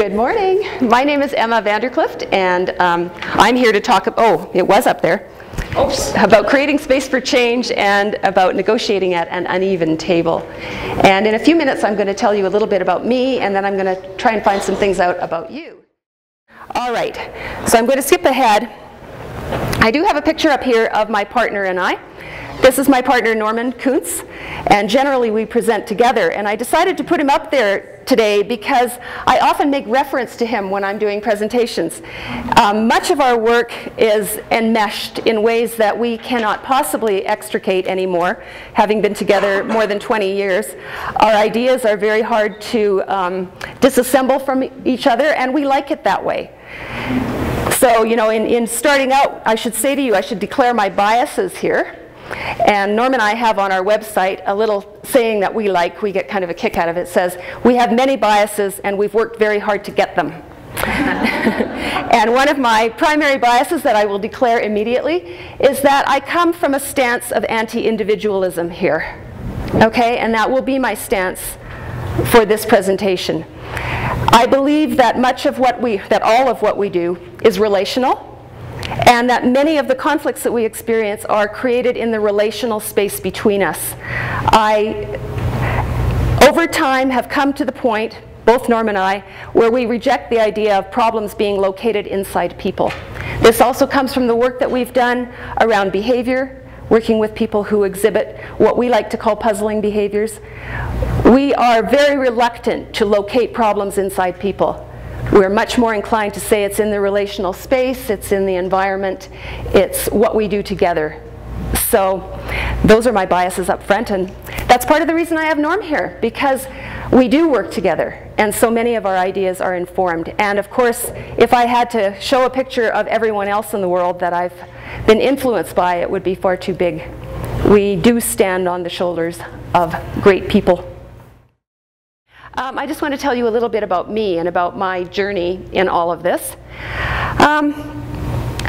Good morning. My name is Emma Vanderklift, and I'm here to talk about, it was up there, about creating space for change and about negotiating at an uneven table. And in a few minutes I'm going to tell you a little bit about me, and then I'm going to try and find some things out about you. All right, so I'm going to skip ahead. I do have a picture up here of my partner and I. This is my partner Norman Kunc, and generally we present together, and I decided to put him up there today because I often make reference to him when I'm doing presentations. Much of our work is enmeshed in ways that we cannot possibly extricate anymore, having been together more than 20 years. Our ideas are very hard to disassemble from each other, and we like it that way. So, you know, in starting out, I should say to you, I should declare my biases here. And Norm and I have on our website a little saying that we like, we get kind of a kick out of it. It says, we have many biases and we've worked very hard to get them. And one of my primary biases that I will declare immediately is that I come from a stance of anti-individualism here. Okay, and that will be my stance for this presentation. I believe that all of what we do is relational, and that many of the conflicts that we experience are created in the relational space between us. I, over time, have come to the point, both Norm and I, where we reject the idea of problems being located inside people. This also comes from the work that we've done around behavior, working with people who exhibit what we like to call puzzling behaviors. We are very reluctant to locate problems inside people. We're much more inclined to say it's in the relational space, it's in the environment, it's what we do together. So those are my biases up front, and that's part of the reason I have Norm here, because we do work together, and so many of our ideas are informed. And of course, if I had to show a picture of everyone else in the world that I've been influenced by, it would be far too big. We do stand on the shoulders of great people. I just want to tell you a little bit about me and about my journey in all of this.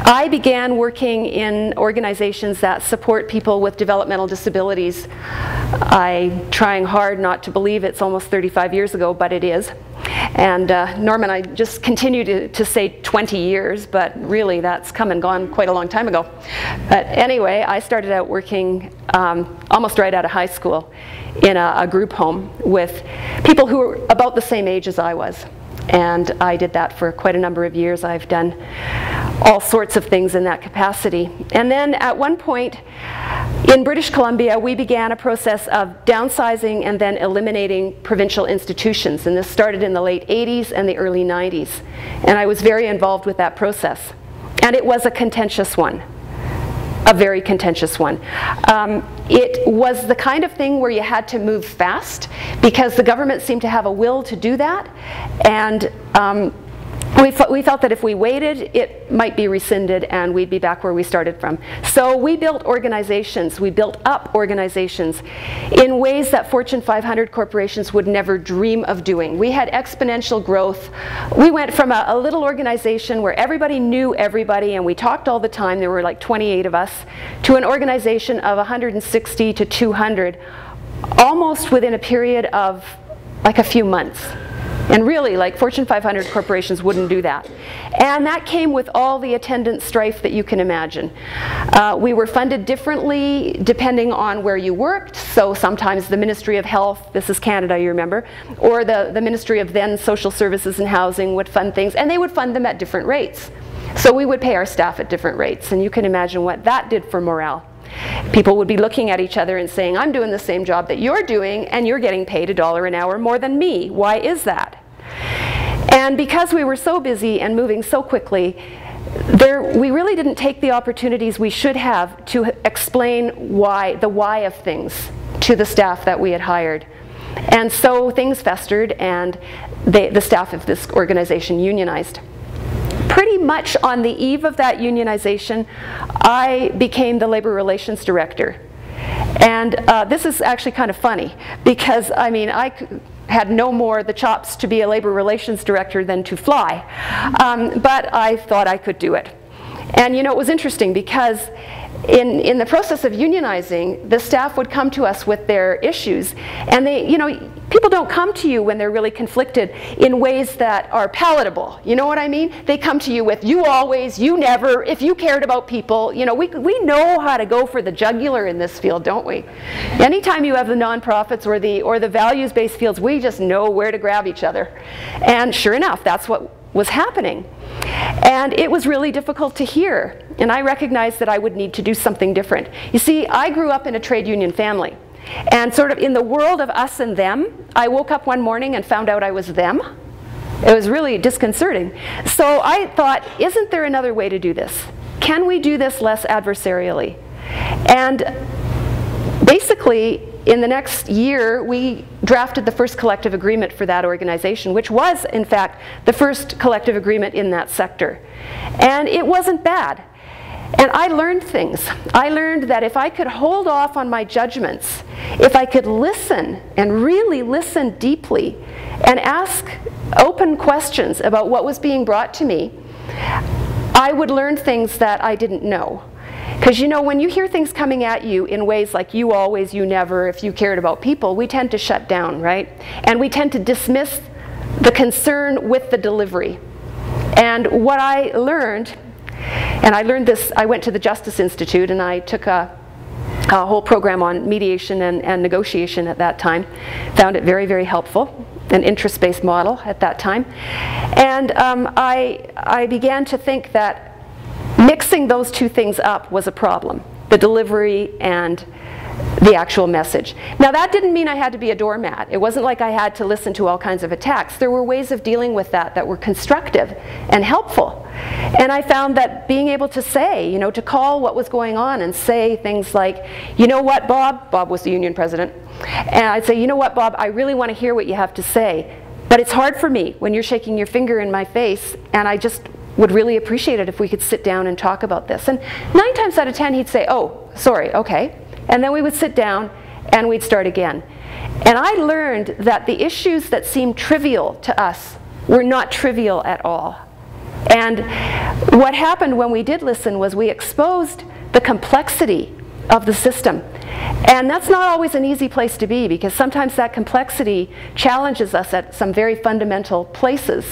I began working in organizations that support people with developmental disabilities. I'm trying hard not to believe it's almost 35 years ago, but it is. And Norm and I just continue to say 20 years, but really that's come and gone quite a long time ago. But anyway, I started out working almost right out of high school in a group home with people who were about the same age as I was. And I did that for quite a number of years. I've done all sorts of things in that capacity. And then at one point in British Columbia, we began a process of downsizing and then eliminating provincial institutions. And this started in the late 80s and the early 90s. And I was very involved with that process. And it was a contentious one. A very contentious one. It was the kind of thing where you had to move fast because the government seemed to have a will to do that, and we felt that if we waited, it might be rescinded and we'd be back where we started from. So we built organizations, we built up organizations in ways that Fortune 500 corporations would never dream of doing. We had exponential growth. We went from a little organization where everybody knew everybody and we talked all the time, there were like 28 of us, to an organization of 160 to 200, almost within a period of like a few months. And really, like, Fortune 500 corporations wouldn't do that. And that came with all the attendant strife that you can imagine. We were funded differently depending on where you worked. So sometimes the Ministry of Health, this is Canada, you remember, or the Ministry of then Social Services and Housing would fund things, and they would fund them at different rates. So we would pay our staff at different rates, and you can imagine what that did for morale. People would be looking at each other and saying, I'm doing the same job that you're doing and you're getting paid $1 an hour more than me. Why is that? And because we were so busy and moving so quickly, we really didn't take the opportunities we should have to explain the why of things to the staff that we had hired. And so things festered and the staff of this organization unionized. Pretty much on the eve of that unionization, I became the labor relations director. And this is actually kind of funny because, I mean, I had no more the chops to be a labor relations director than to fly. But I thought I could do it. And you know, it was interesting because in the process of unionizing, the staff would come to us with their issues, and they, you know, people don't come to you when they're really conflicted in ways that are palatable. You know what I mean? They come to you with, you always, you never, if you cared about people. You know, we know how to go for the jugular in this field, don't we? Anytime you have the nonprofits or the values-based fields, we just know where to grab each other. And sure enough, that's what was happening. And it was really difficult to hear. And I recognized that I would need to do something different. You see, I grew up in a trade union family. And sort of in the world of us and them, I woke up one morning and found out I was them. It was really disconcerting. So I thought, isn't there another way to do this? Can we do this less adversarially? And basically, in the next year, we drafted the first collective agreement for that organization, which was, in fact, the first collective agreement in that sector. And it wasn't bad. And I learned things. I learned that if I could hold off on my judgments, if I could listen and really listen deeply and ask open questions about what was being brought to me, I would learn things that I didn't know. Because you know, when you hear things coming at you in ways like you always, you never, if you cared about people, we tend to shut down, right? And we tend to dismiss the concern with the delivery. And what I learned, and I learned this, I went to the Justice Institute and I took a whole program on mediation and negotiation at that time. Found it very, very helpful, an interest-based model at that time. And I began to think that mixing those two things up was a problem, the delivery and the actual message. Now that didn't mean I had to be a doormat. It wasn't like I had to listen to all kinds of attacks. There were ways of dealing with that were constructive and helpful. And I found that being able to say, you know, to call what was going on and say things like, you know what, Bob? Bob was the union president. And I'd say, you know what, Bob, I really want to hear what you have to say. But it's hard for me when you're shaking your finger in my face, and I just would really appreciate it if we could sit down and talk about this. And 9 times out of 10 he'd say, oh, sorry, okay. And then we would sit down and we'd start again. And I learned that the issues that seemed trivial to us were not trivial at all. And what happened when we did listen was we exposed the complexity of the system. And that's not always an easy place to be, because sometimes that complexity challenges us at some very fundamental places,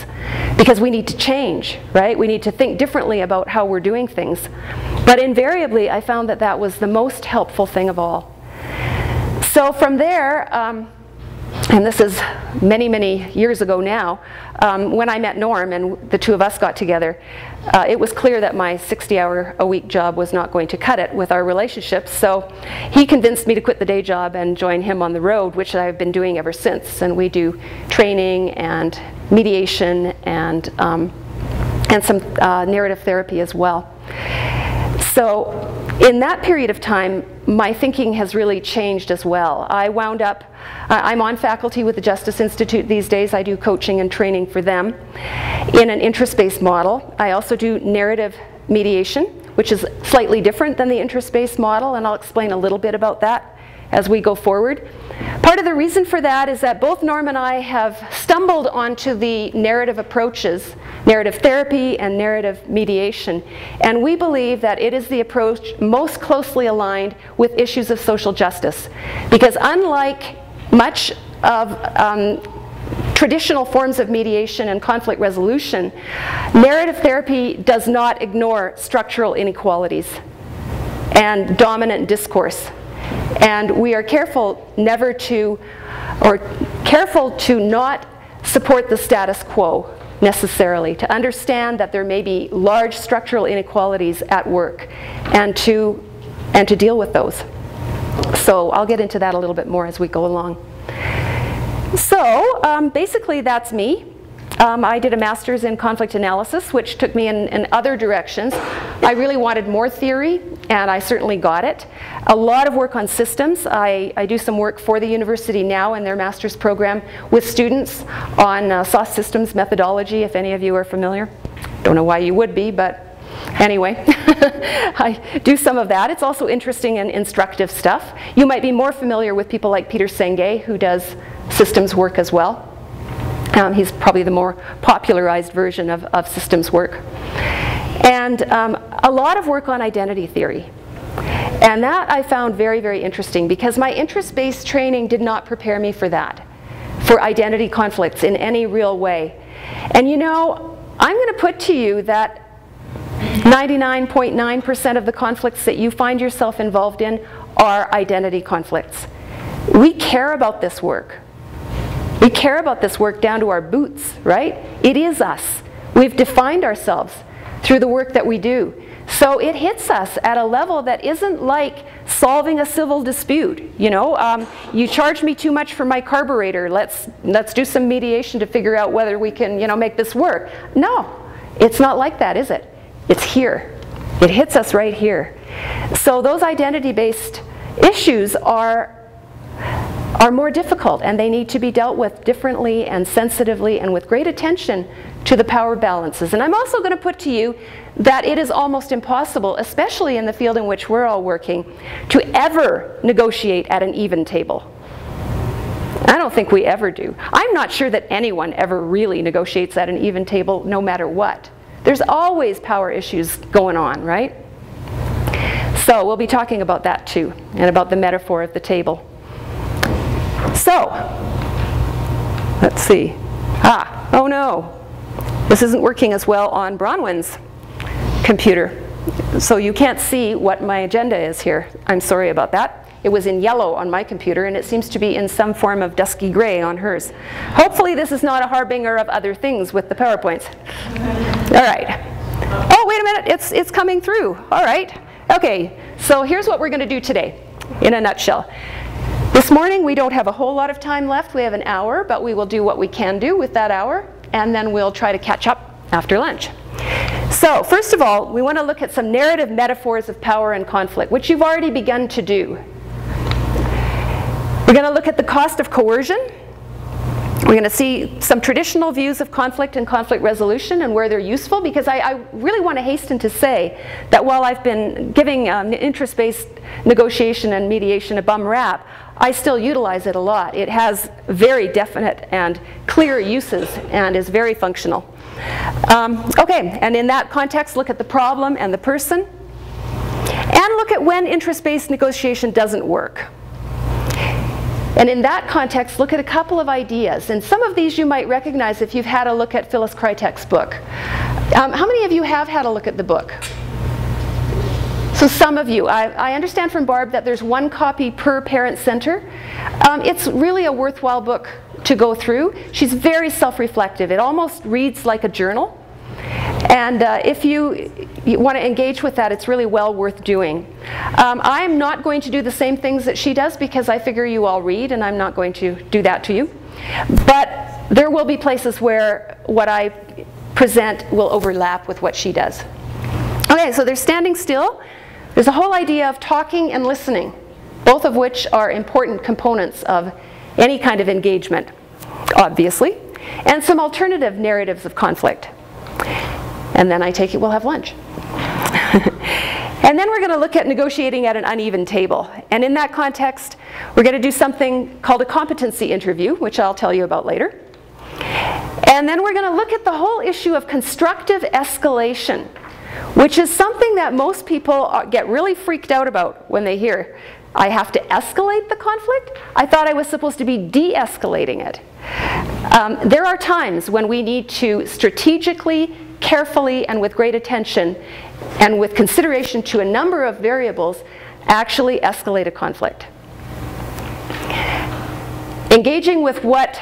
because we need to change, right? We need to think differently about how we're doing things. But invariably, I found that that was the most helpful thing of all. So from there, and this is many, many years ago now, when I met Norm and the two of us got together, it was clear that my 60-hour-a-week job was not going to cut it with our relationship. So he convinced me to quit the day job and join him on the road, which I've been doing ever since. And we do training and mediation and some narrative therapy as well. So in that period of time, my thinking has really changed as well. I wound up, I'm on faculty with the Justice Institute these days. I do coaching and training for them in an interest-based model. I also do narrative mediation, which is slightly different than the interest-based model, and I'll explain a little bit about that as we go forward. Part of the reason for that is that both Norm and I have stumbled onto the narrative approaches, narrative therapy and narrative mediation, and we believe that it is the approach most closely aligned with issues of social justice. Because unlike much of traditional forms of mediation and conflict resolution, narrative therapy does not ignore structural inequalities and dominant discourse. And we are careful never to, or careful to not support the status quo necessarily, to understand that there may be large structural inequalities at work and to deal with those. So I'll get into that a little bit more as we go along. So basically that's me. I did a master's in conflict analysis, which took me in other directions. I really wanted more theory, and I certainly got it. A lot of work on systems. I do some work for the university now in their master's program with students on SOS systems methodology, if any of you are familiar. Don't know why you would be, but anyway, I do some of that. It's also interesting and instructive stuff. You might be more familiar with people like Peter Senge, who does systems work as well. He's probably the more popularized version of systems work. And a lot of work on identity theory. And that I found very, very interesting, because my interest-based training did not prepare me for that, for identity conflicts in any real way. And you know, I'm going to put to you that 99.9% of the conflicts that you find yourself involved in are identity conflicts. We care about this work. We care about this work down to our boots, right? It is us. We've defined ourselves through the work that we do. So it hits us at a level that isn't like solving a civil dispute. You know, you charge me too much for my carburetor. Let's do some mediation to figure out whether we can, you know, make this work. No, it's not like that, is it? It's here. It hits us right here. So those identity-based issues are more difficult, and they need to be dealt with differently and sensitively and with great attention to the power balances. And I'm also going to put to you that it is almost impossible, especially in the field in which we're all working, to ever negotiate at an even table. I don't think we ever do. I'm not sure that anyone ever really negotiates at an even table, no matter what. There's always power issues going on, right? So we'll be talking about that too, and about the metaphor of the table. So, let's see. Oh no. This isn't working as well on Bronwyn's computer. So you can't see what my agenda is here. I'm sorry about that. It was in yellow on my computer, and it seems to be in some form of dusky gray on hers. Hopefully this is not a harbinger of other things with the PowerPoints. All right. Oh, wait a minute. It's coming through. All right. Okay. So here's what we're going to do today, in a nutshell. This morning we don't have a whole lot of time left. We have an hour, but we will do what we can do with that hour, and then we'll try to catch up after lunch. So first of all, we want to look at some narrative metaphors of power and conflict, which you've already begun to do. We're going to look at the cost of coercion. We're going to see some traditional views of conflict and conflict resolution and where they're useful, because I really want to hasten to say that while I've been giving interest-based negotiation and mediation a bum rap, I still utilize it a lot. It has very definite and clear uses and is very functional. Okay, and in that context, look at the problem and the person, and look at when interest-based negotiation doesn't work. And in that context, look at a couple of ideas. And some of these you might recognize if you've had a look at Phyllis Krytek's book. How many of you have had a look at the book? So some of you. I understand from Barb that there's one copy per parent center. It's really a worthwhile book to go through. She's very self-reflective. It almost reads like a journal. And if you want to engage with that, it's really well worth doing. I'm not going to do the same things that she does, because I figure you all read, and I'm not going to do that to you. But there will be places where what I present will overlap with what she does. Okay, so there's standing still. There's a whole idea of talking and listening, both of which are important components of any kind of engagement, obviously, and some alternative narratives of conflict. And then I take it we'll have lunch. And then we're going to look at negotiating at an uneven table. And in that context, we're going to do something called a competency interview, which I'll tell you about later. And then we're going to look at the whole issue of constructive escalation, which is something that most people get really freaked out about when they hear, I have to escalate the conflict? I thought I was supposed to be de-escalating it. There are times when we need to strategically, carefully, and with great attention, and with consideration to a number of variables, actually escalate a conflict. Engaging with what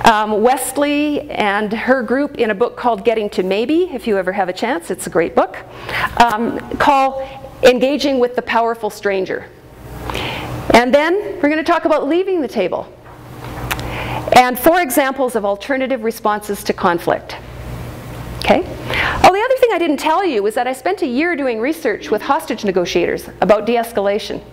Wesley and her group in a book called Getting to Maybe, if you ever have a chance, it's a great book, call Engaging with the Powerful Stranger. And then we're going to talk about leaving the table and 4 examples of alternative responses to conflict. Okay? Oh, the other thing I didn't tell you is that I spent a year doing research with hostage negotiators about de-escalation.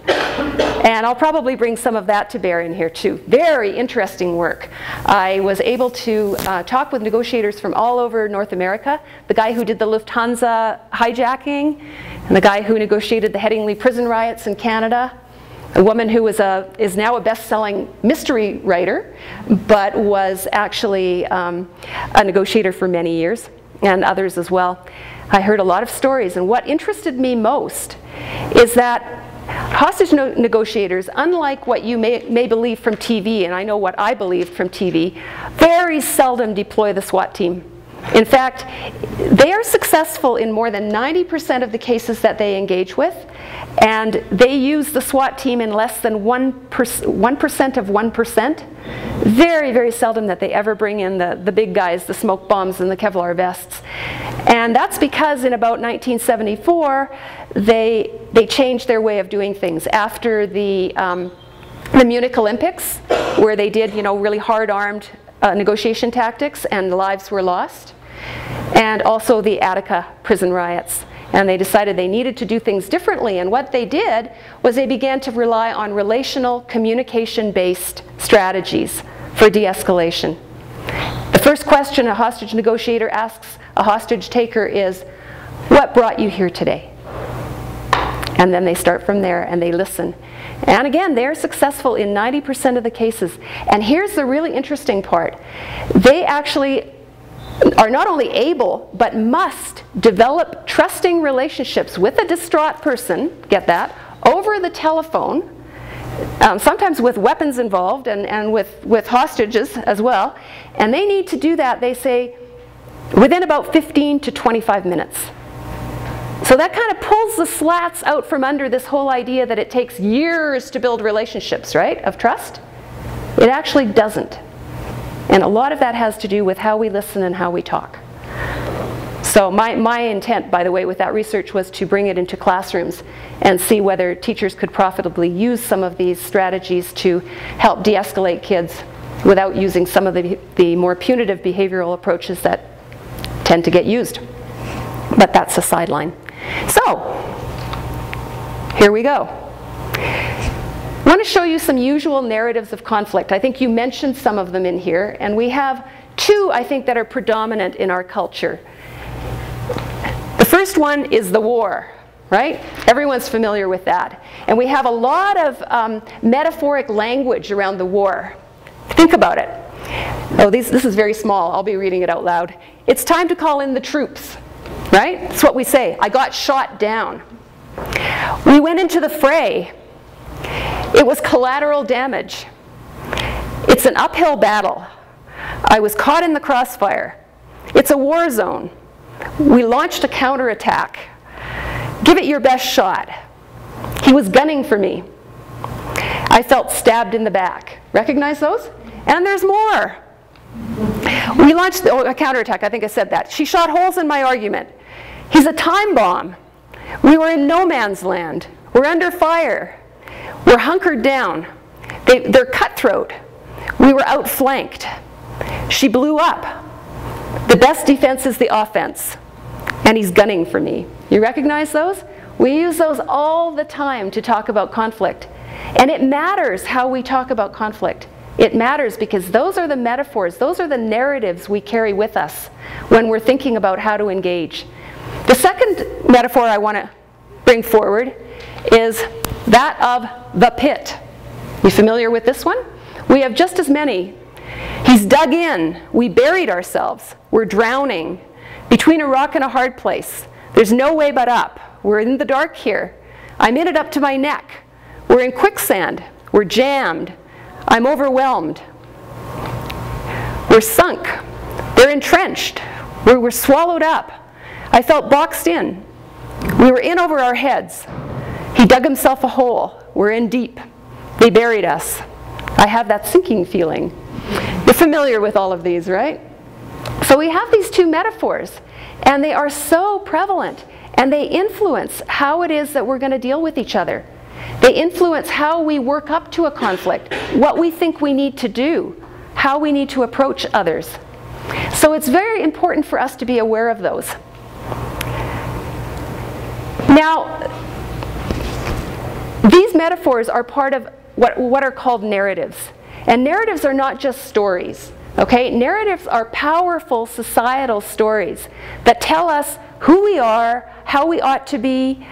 And I'll probably bring some of that to bear in here too. Very interesting work. I was able to talk with negotiators from all over North America. The guy who did the Lufthansa hijacking, and the guy who negotiated the Headingley prison riots in Canada. A woman who is now a best-selling mystery writer, but was actually a negotiator for many years, and others as well. I heard a lot of stories, and what interested me most is that hostage negotiators, unlike what you may believe from TV, and I know what I believed from TV, very seldom deploy the SWAT team. In fact, they are successful in more than 90% of the cases that they engage with, and they use the SWAT team in less than 1% of 1%. Very, very seldom that they ever bring in the big guys, the smoke bombs and the Kevlar vests. And that's because in about 1974, they changed their way of doing things. After the Munich Olympics, where they did, you know, really hard-armed negotiation tactics and lives were lost, and also the Attica prison riots. And they decided they needed to do things differently, and what they did was they began to rely on relational communication-based strategies for de-escalation. The first question a hostage negotiator asks a hostage taker is, what brought you here today? And then they start from there and they listen. And again, they're successful in 90% of the cases. And here's the really interesting part. They actually are not only able, but must develop trusting relationships with a distraught person, get that, over the telephone, sometimes with weapons involved and with hostages as well. And they need to do that, they say, within about 15 to 25 minutes. So that kind of pulls the slats out from under this whole idea that it takes years to build relationships, right, of trust. It actually doesn't. And a lot of that has to do with how we listen and how we talk. So my intent, by the way, with that research was to bring it into classrooms and see whether teachers could profitably use some of these strategies to help de-escalate kids without using some of the more punitive behavioral approaches that tend to get used. But that's a sideline. So, here we go. I want to show you some usual narratives of conflict. I think you mentioned some of them in here, and we have two, I think, that are predominant in our culture. The first one is the war, right? Everyone's familiar with that. And we have a lot of metaphoric language around the war. Think about it. Oh, this is very small. I'll be reading it out loud. It's time to call in the troops, right? That's what we say. I got shot down. We went into the fray. It was collateral damage. It's an uphill battle. I was caught in the crossfire. It's a war zone. We launched a counterattack. Give it your best shot. He was gunning for me. I felt stabbed in the back. Recognize those? And there's more. We launched a counterattack. I think I said that. She shot holes in my argument. He's a time bomb. We were in no man's land. We're under fire. We're hunkered down. They're cutthroat. We were outflanked. She blew up. The best defense is the offense. And he's gunning for me. You recognize those? We use those all the time to talk about conflict. And it matters how we talk about conflict. It matters because those are the metaphors, those are the narratives we carry with us when we're thinking about how to engage. The second metaphor I want to bring forward is that of the pit. You familiar with this one? We have just as many. He's dug in. We buried ourselves. We're drowning. Between a rock and a hard place. There's no way but up. We're in the dark here. I'm in it up to my neck. We're in quicksand. We're jammed. I'm overwhelmed. We're sunk. They're entrenched. We were swallowed up. I felt boxed in. We were in over our heads. He dug himself a hole. We're in deep. They buried us. I have that sinking feeling. You're familiar with all of these, right? So we have these two metaphors, and they are so prevalent, and they influence how it is that we're going to deal with each other. They influence how we work up to a conflict, what we think we need to do, how we need to approach others. So it's very important for us to be aware of those. Now, these metaphors are part of what are called narratives. And narratives are not just stories. Okay? Narratives are powerful societal stories that tell us who we are, how we ought to be,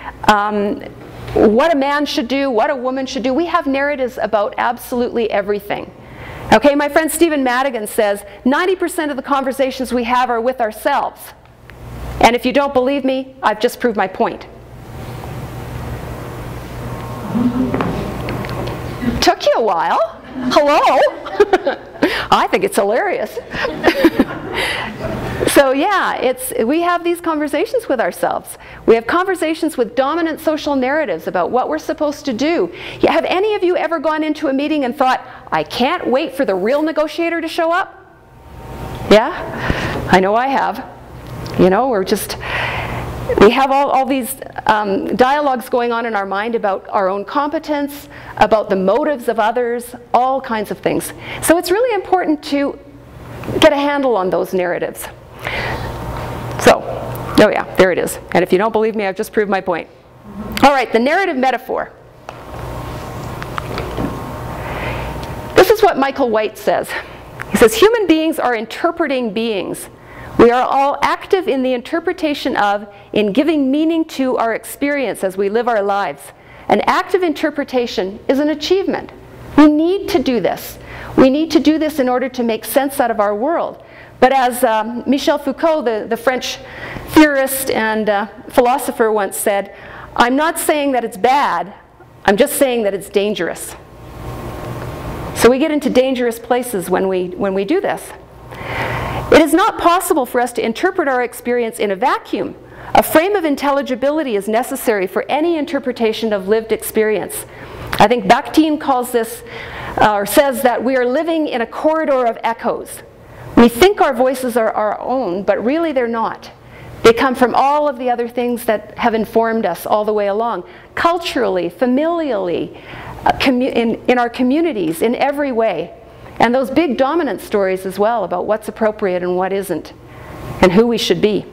what a man should do, what a woman should do. We have narratives about absolutely everything. Okay, my friend Stephen Madigan says 90% of the conversations we have are with ourselves. And if you don't believe me, I've just proved my point. took you a while. Hello? I think it's hilarious. So yeah, we have these conversations with ourselves. We have conversations with dominant social narratives about what we're supposed to do. Yeah, have any of you ever gone into a meeting and thought, I can't wait for the real negotiator to show up? Yeah? I know I have. You know, we have all these dialogues going on in our mind about our own competence, about the motives of others, all kinds of things. So it's really important to get a handle on those narratives. So, oh yeah, there it is. And if you don't believe me, I've just proved my point. All right, the narrative metaphor. This is what Michael White says. He says, human beings are interpreting beings. We are all active in the interpretation of, in giving meaning to our experience as we live our lives. An active interpretation is an achievement. We need to do this. We need to do this in order to make sense out of our world. But as Michel Foucault, the French theorist and philosopher, once said, I'm not saying that it's bad, I'm just saying that it's dangerous. So we get into dangerous places when we do this. It is not possible for us to interpret our experience in a vacuum. A frame of intelligibility is necessary for any interpretation of lived experience. I think Bakhtin calls this, or says that we are living in a corridor of echoes. We think our voices are our own, but really they're not. They come from all of the other things that have informed us all the way along. Culturally, familially, in our communities, in every way. And those big dominant stories as well about what's appropriate and what isn't, and who we should be.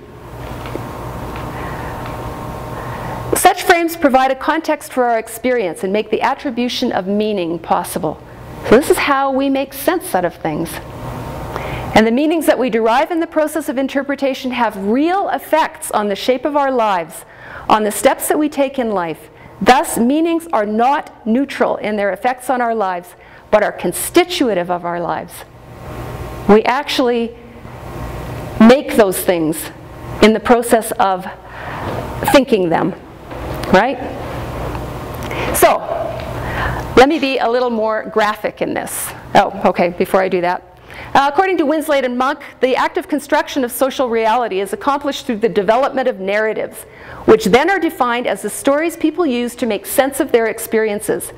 Such frames provide a context for our experience and make the attribution of meaning possible. So this is how we make sense out of things. And the meanings that we derive in the process of interpretation have real effects on the shape of our lives, on the steps that we take in life. Thus, meanings are not neutral in their effects on our lives, but are constitutive of our lives. We actually make those things in the process of thinking them, right? So, let me be a little more graphic in this. Oh, okay, before I do that. According to Winslade and Monk, the active construction of social reality is accomplished through the development of narratives, which then are defined as the stories people use to make sense of their experiences.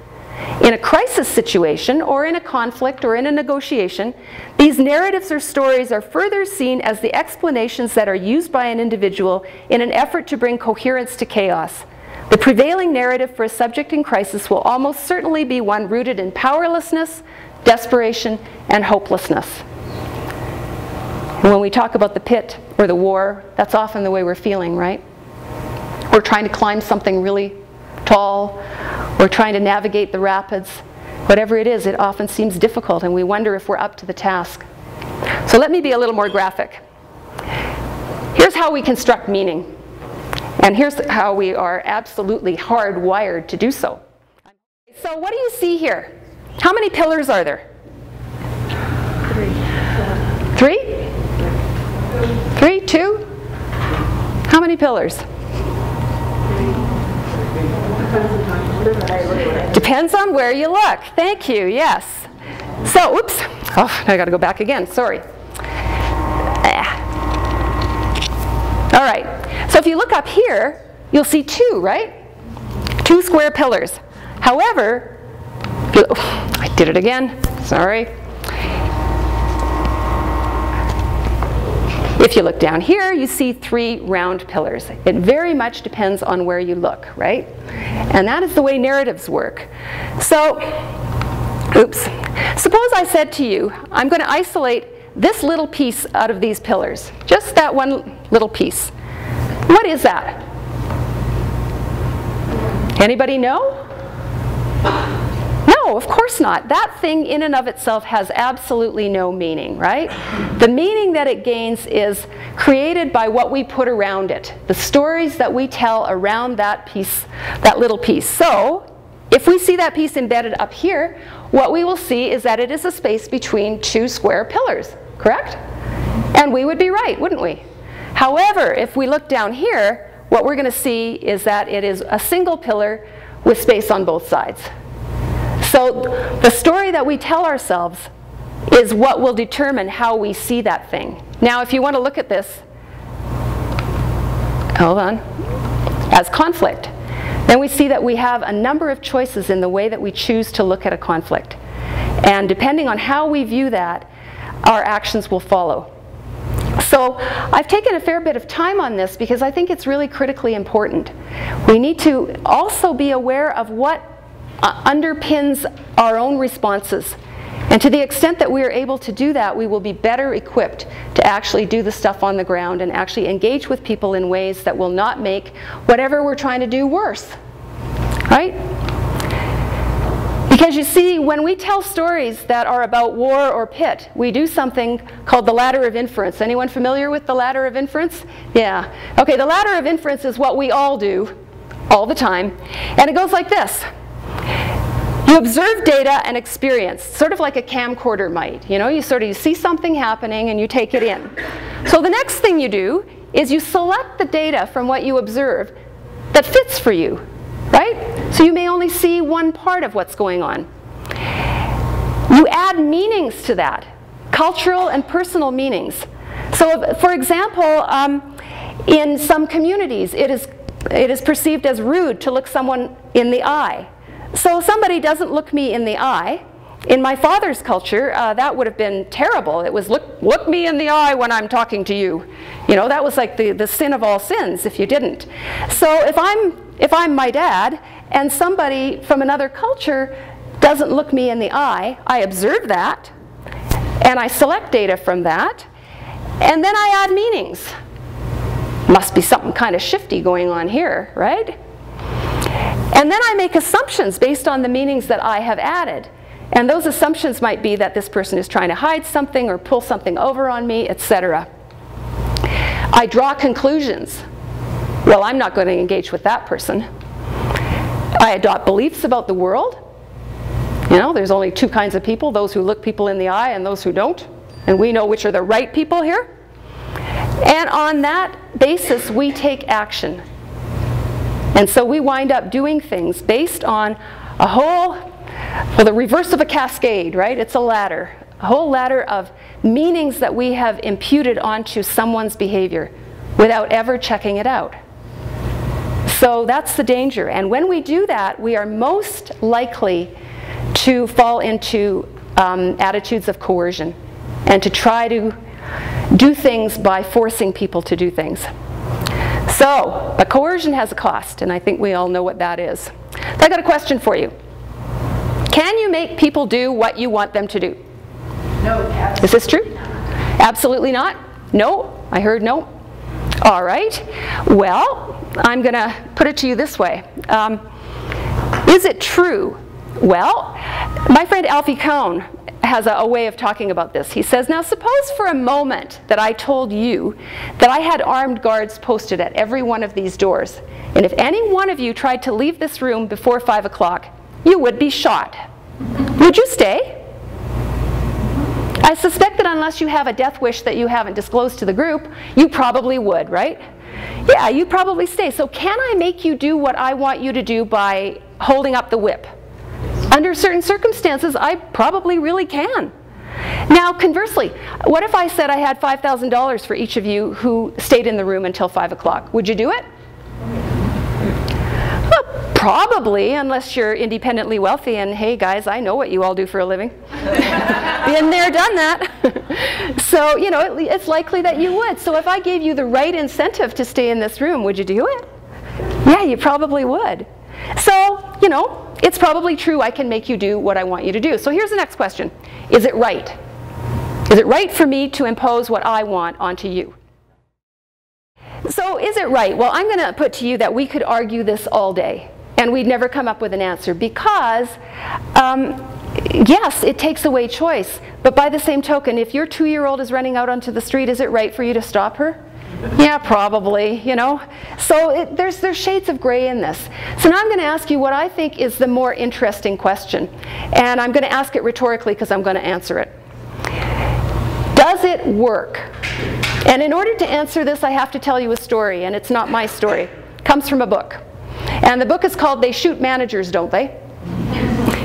In a crisis situation, or in a conflict, or in a negotiation, these narratives or stories are further seen as the explanations that are used by an individual in an effort to bring coherence to chaos. The prevailing narrative for a subject in crisis will almost certainly be one rooted in powerlessness, desperation, and hopelessness. And when we talk about the pit or the war, that's often the way we're feeling, right? We're trying to climb something really tall, or trying to navigate the rapids. Whatever it is, it often seems difficult, and we wonder if we're up to the task. So let me be a little more graphic. Here's how we construct meaning. And here's how we are absolutely hardwired to do so. So what do you see here? How many pillars are there? 3? 3? 2? How many pillars? Depends on where you look. Thank you, yes. So, oops. Oh, I got to go back again. Sorry. All right. So if you look up here, you'll see 2, right? 2 square pillars. However, I did it again. Sorry. If you look down here, you see 3 round pillars. It very much depends on where you look, right? And that is the way narratives work. So, oops. Suppose I said to you, I'm going to isolate this little piece out of these pillars. Just that one little piece. What is that? Anybody know? No, of course not. That thing in and of itself has absolutely no meaning, right? The meaning that it gains is created by what we put around it, the stories that we tell around that piece, that little piece. So, if we see that piece embedded up here, what we will see is that it is a space between 2 square pillars, correct? And we would be right, wouldn't we? However, if we look down here, what we're going to see is that it is a single pillar with space on both sides. So the story that we tell ourselves is what will determine how we see that thing. Now, if you want to look at this, hold on, as conflict, then we see that we have a number of choices in the way that we choose to look at a conflict. And depending on how we view that, our actions will follow. So I've taken a fair bit of time on this because I think it's really critically important. We need to also be aware of what underpins our own responses. And to the extent that we are able to do that, we will be better equipped to actually do the stuff on the ground and actually engage with people in ways that will not make whatever we're trying to do worse. Right? Because you see, when we tell stories that are about war or pit, we do something called the ladder of inference. Anyone familiar with the ladder of inference? Yeah. Okay, the ladder of inference is what we all do all the time. And it goes like this. You observe data and experience, sort of like a camcorder might. You know, you see something happening and you take it in. So the next thing you do is you select the data from what you observe that fits for you, right? So you may only see one part of what's going on. You add meanings to that, cultural and personal meanings. So for example, in some communities, it is perceived as rude to look someone in the eye. So somebody doesn't look me in the eye. In my father's culture, that would have been terrible. It was look me in the eye when I'm talking to you. You know, that was like the sin of all sins if you didn't. So if I'm my dad and somebody from another culture doesn't look me in the eye, I observe that and I select data from that and then I add meanings. Must be something kind of shifty going on here, right? And then I make assumptions based on the meanings that I have added. And those assumptions might be that this person is trying to hide something or pull something over on me, etc. I draw conclusions. Well, I'm not going to engage with that person. I adopt beliefs about the world. You know, there's only two kinds of people, those who look people in the eye and those who don't. And we know which are the right people here. And on that basis, we take action. And so we wind up doing things based on a whole, well, the reverse of a cascade, right? It's a ladder. A whole ladder of meanings that we have imputed onto someone's behavior without ever checking it out. So that's the danger. And when we do that, we are most likely to fall into attitudes of coercion and to try to do things by forcing people to do things. So, but coercion has a cost, and I think we all know what that is. I got a question for you. Can you make people do what you want them to do? No. Is this true? Absolutely not? No? I heard no. All right. Well, I'm going to put it to you this way. Is it true? Well, my friend Alfie Kohn has a way of talking about this. He says, now suppose for a moment that I told you that I had armed guards posted at every one of these doors, and if any one of you tried to leave this room before 5 o'clock, you would be shot. Would you stay? I suspect that unless you have a death wish that you haven't disclosed to the group, you probably would, right? Yeah, you'd probably stay. So can I make you do what I want you to do by holding up the whip? Under certain circumstances, I probably really can. Now, conversely, what if I said I had $5,000 for each of you who stayed in the room until 5 o'clock? Would you do it? Well, probably, unless you're independently wealthy and, hey guys, I know what you all do for a living. Been there, done that. So, you know, it's likely that you would. So if I gave you the right incentive to stay in this room, would you do it? Yeah, you probably would. So, you know, it's probably true I can make you do what I want you to do. So here's the next question. Is it right? Is it right for me to impose what I want onto you? So is it right? Well, I'm going to put to you that we could argue this all day and we'd never come up with an answer because, yes, it takes away choice. But by the same token, if your 2-year-old is running out onto the street, is it right for you to stop her? Yeah, probably, you know. So there's shades of gray in this. So now I'm going to ask you what I think is the more interesting question. And I'm going to ask it rhetorically because I'm going to answer it. Does it work? And in order to answer this, I have to tell you a story, and it's not my story. It comes from a book. And the book is called They Shoot Managers, Don't They?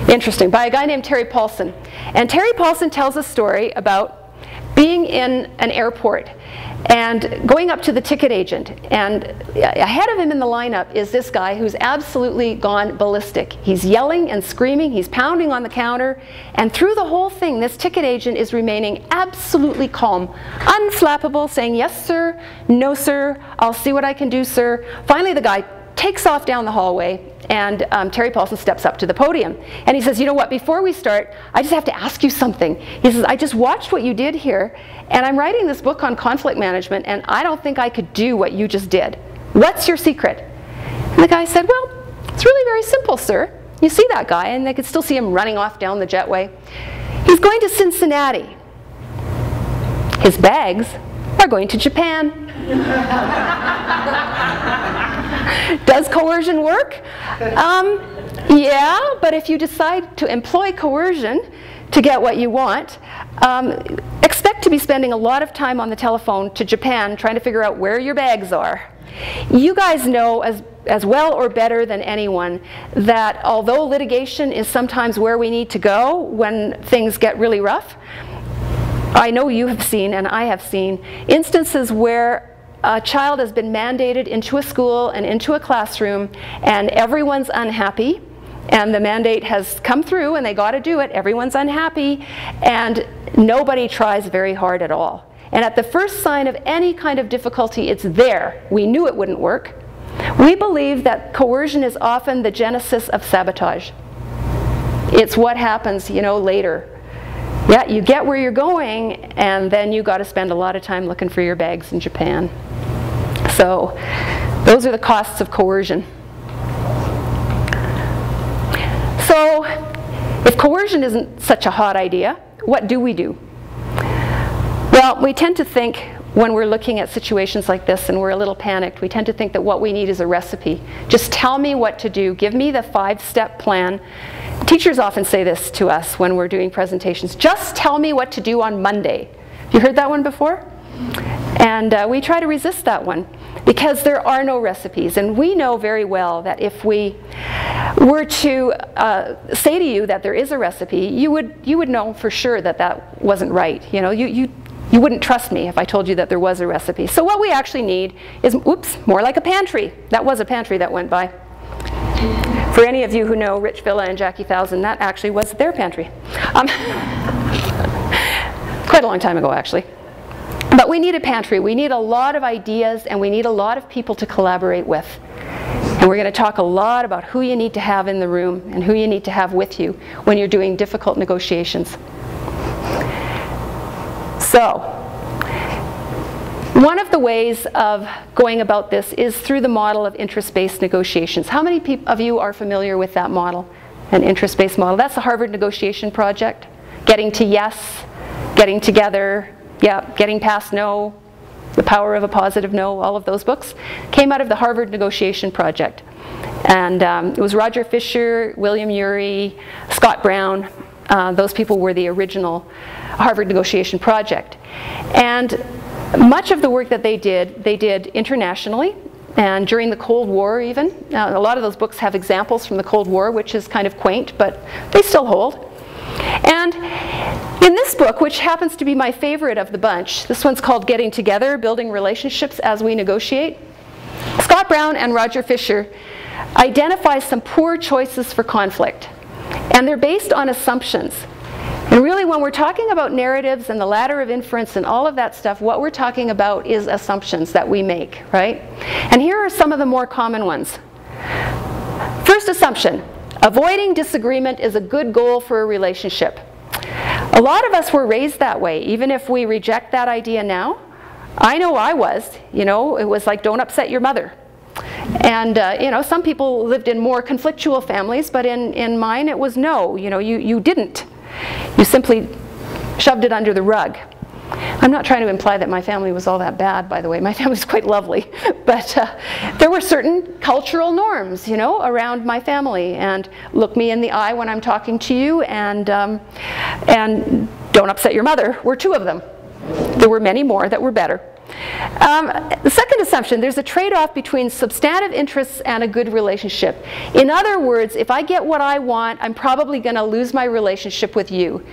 Interesting, by a guy named Terry Paulson. And Terry Paulson tells a story about being in an airport and going up to the ticket agent, and ahead of him in the lineup is this guy who's absolutely gone ballistic. He's yelling and screaming, he's pounding on the counter, and through the whole thing this ticket agent is remaining absolutely calm, unflappable, saying, "Yes sir, no sir, I'll see what I can do sir." Finally the guy takes off down the hallway, and Terry Paulson steps up to the podium and he says, "You know what, before we start, I just have to ask you something." He says, "I just watched what you did here, and I'm writing this book on conflict management, and I don't think I could do what you just did. What's your secret?" And the guy said, "Well, it's really very simple, sir. You see that guy," and they could still see him running off down the jetway. "He's going to Cincinnati. His bags are going to Japan." Does coercion work? Yeah, but if you decide to employ coercion to get what you want, expect to be spending a lot of time on the telephone to Japan trying to figure out where your bags are. You guys know as well or better than anyone that although litigation is sometimes where we need to go when things get really rough, I know you have seen, and I have seen, instances where a child has been mandated into a school and into a classroom, and everyone's unhappy, and the mandate has come through and they got to do it, everyone's unhappy, and nobody tries very hard at all. And at the first sign of any kind of difficulty, it's there. We knew it wouldn't work. We believe that coercion is often the genesis of sabotage. It's what happens, you know, later. Yeah, you get where you're going, and then you got to spend a lot of time looking for your bags in Japan. So those are the costs of coercion. So if coercion isn't such a hot idea, what do we do? Well, we tend to think when we're looking at situations like this and we're a little panicked, we tend to think that what we need is a recipe. Just tell me what to do. Give me the 5-step plan. Teachers often say this to us when we're doing presentations. Just tell me what to do on Monday. Have you heard that one before? And we try to resist that one because there are no recipes. And we know very well that if we were to say to you that there is a recipe, you would know for sure that that wasn't right. You know, you wouldn't trust me if I told you that there was a recipe. So what we actually need is, oops, more like a pantry. That was a pantry that went by. For any of you who know Rich Villa and Jackie Thousand, that actually was their pantry. Quite a long time ago, actually. But we need a pantry. We need a lot of ideas, and we need a lot of people to collaborate with. And we're going to talk a lot about who you need to have in the room and who you need to have with you when you're doing difficult negotiations. So, one of the ways of going about this is through the model of interest-based negotiations. How many of you are familiar with that model, an interest-based model? That's the Harvard Negotiation Project. Getting to yes, getting together, yeah, getting past no, The Power of a Positive No, all of those books came out of the Harvard Negotiation Project. And it was Roger Fisher, William Ury, Scott Brown. Those people were the original Harvard Negotiation Project. And much of the work that they did internationally, and during the Cold War even. Now, a lot of those books have examples from the Cold War, which is kind of quaint, but they still hold. And in this book, which happens to be my favorite of the bunch, this one's called Getting Together, Building Relationships as We Negotiate, Scott Brown and Roger Fisher identify some poor choices for conflict. And they're based on assumptions. And really, when we're talking about narratives and the ladder of inference and all of that stuff, what we're talking about is assumptions that we make, right? And here are some of the more common ones. First assumption, avoiding disagreement is a good goal for a relationship. A lot of us were raised that way, even if we reject that idea now. I know I was, you know, it was like, don't upset your mother. And you know, some people lived in more conflictual families, but in mine it was no, you know, you didn't. You simply shoved it under the rug. I'm not trying to imply that my family was all that bad, by the way. My family was quite lovely. But there were certain cultural norms, you know, around my family. And look me in the eye when I'm talking to you, and don't upset your mother were two of them. There were many more that were better. The second assumption, there's a trade-off between substantive interests and a good relationship. In other words, if I get what I want, I'm probably going to lose my relationship with you.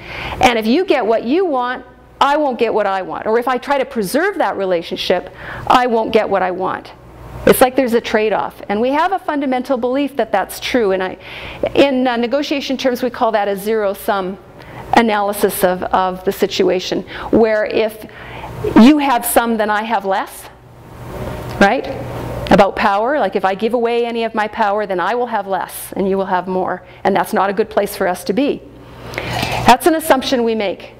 And if you get what you want, I won't get what I want. Or if I try to preserve that relationship, I won't get what I want. It's like there's a trade-off. And we have a fundamental belief that that's true. And in negotiation terms, we call that a zero-sum analysis of the situation, where if you have some, then I have less, right? About power, like if I give away any of my power, then I will have less and you will have more. And that's not a good place for us to be. That's an assumption we make.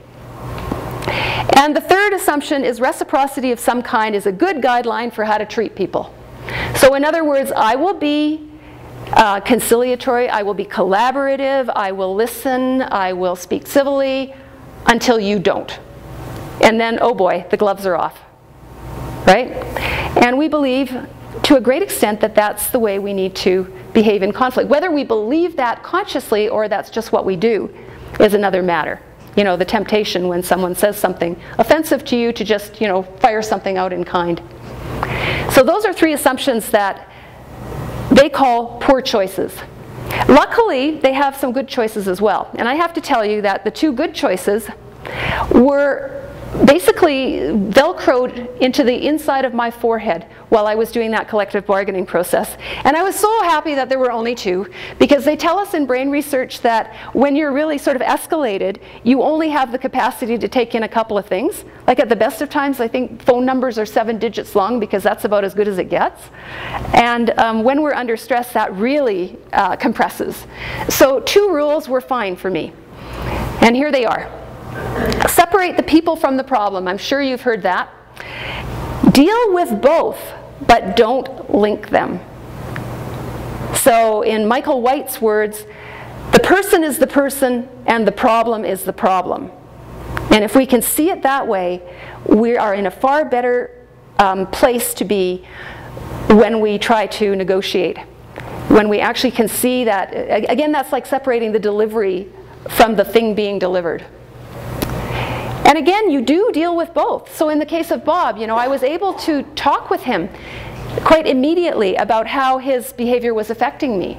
And the third assumption is reciprocity of some kind is a good guideline for how to treat people. So in other words, I will be conciliatory, I will be collaborative, I will listen, I will speak civilly until you don't. And then, oh boy, the gloves are off, right? And we believe to a great extent that that's the way we need to behave in conflict. Whether we believe that consciously or that's just what we do is another matter. You know, the temptation when someone says something offensive to you to just, you know, fire something out in kind. So those are three assumptions that they call poor choices. Luckily, they have some good choices as well. And I have to tell you that the two good choices were basically velcroed into the inside of my forehead while I was doing that collective bargaining process. And I was so happy that there were only two, because they tell us in brain research that when you're really sort of escalated, you only have the capacity to take in a couple of things. Like at the best of times, I think phone numbers are 7 digits long, because that's about as good as it gets. And when we're under stress, that really compresses. So 2 rules were fine for me. And here they are. Separate the people from the problem. I'm sure you've heard that. Deal with both, but don't link them. So in Michael White's words, the person is the person and the problem is the problem. And if we can see it that way, we are in a far better place to be when we try to negotiate. When we actually can see that, again, that's like separating the delivery from the thing being delivered. And again, you do deal with both. So in the case of Bob, you know, I was able to talk with him quite immediately about how his behavior was affecting me.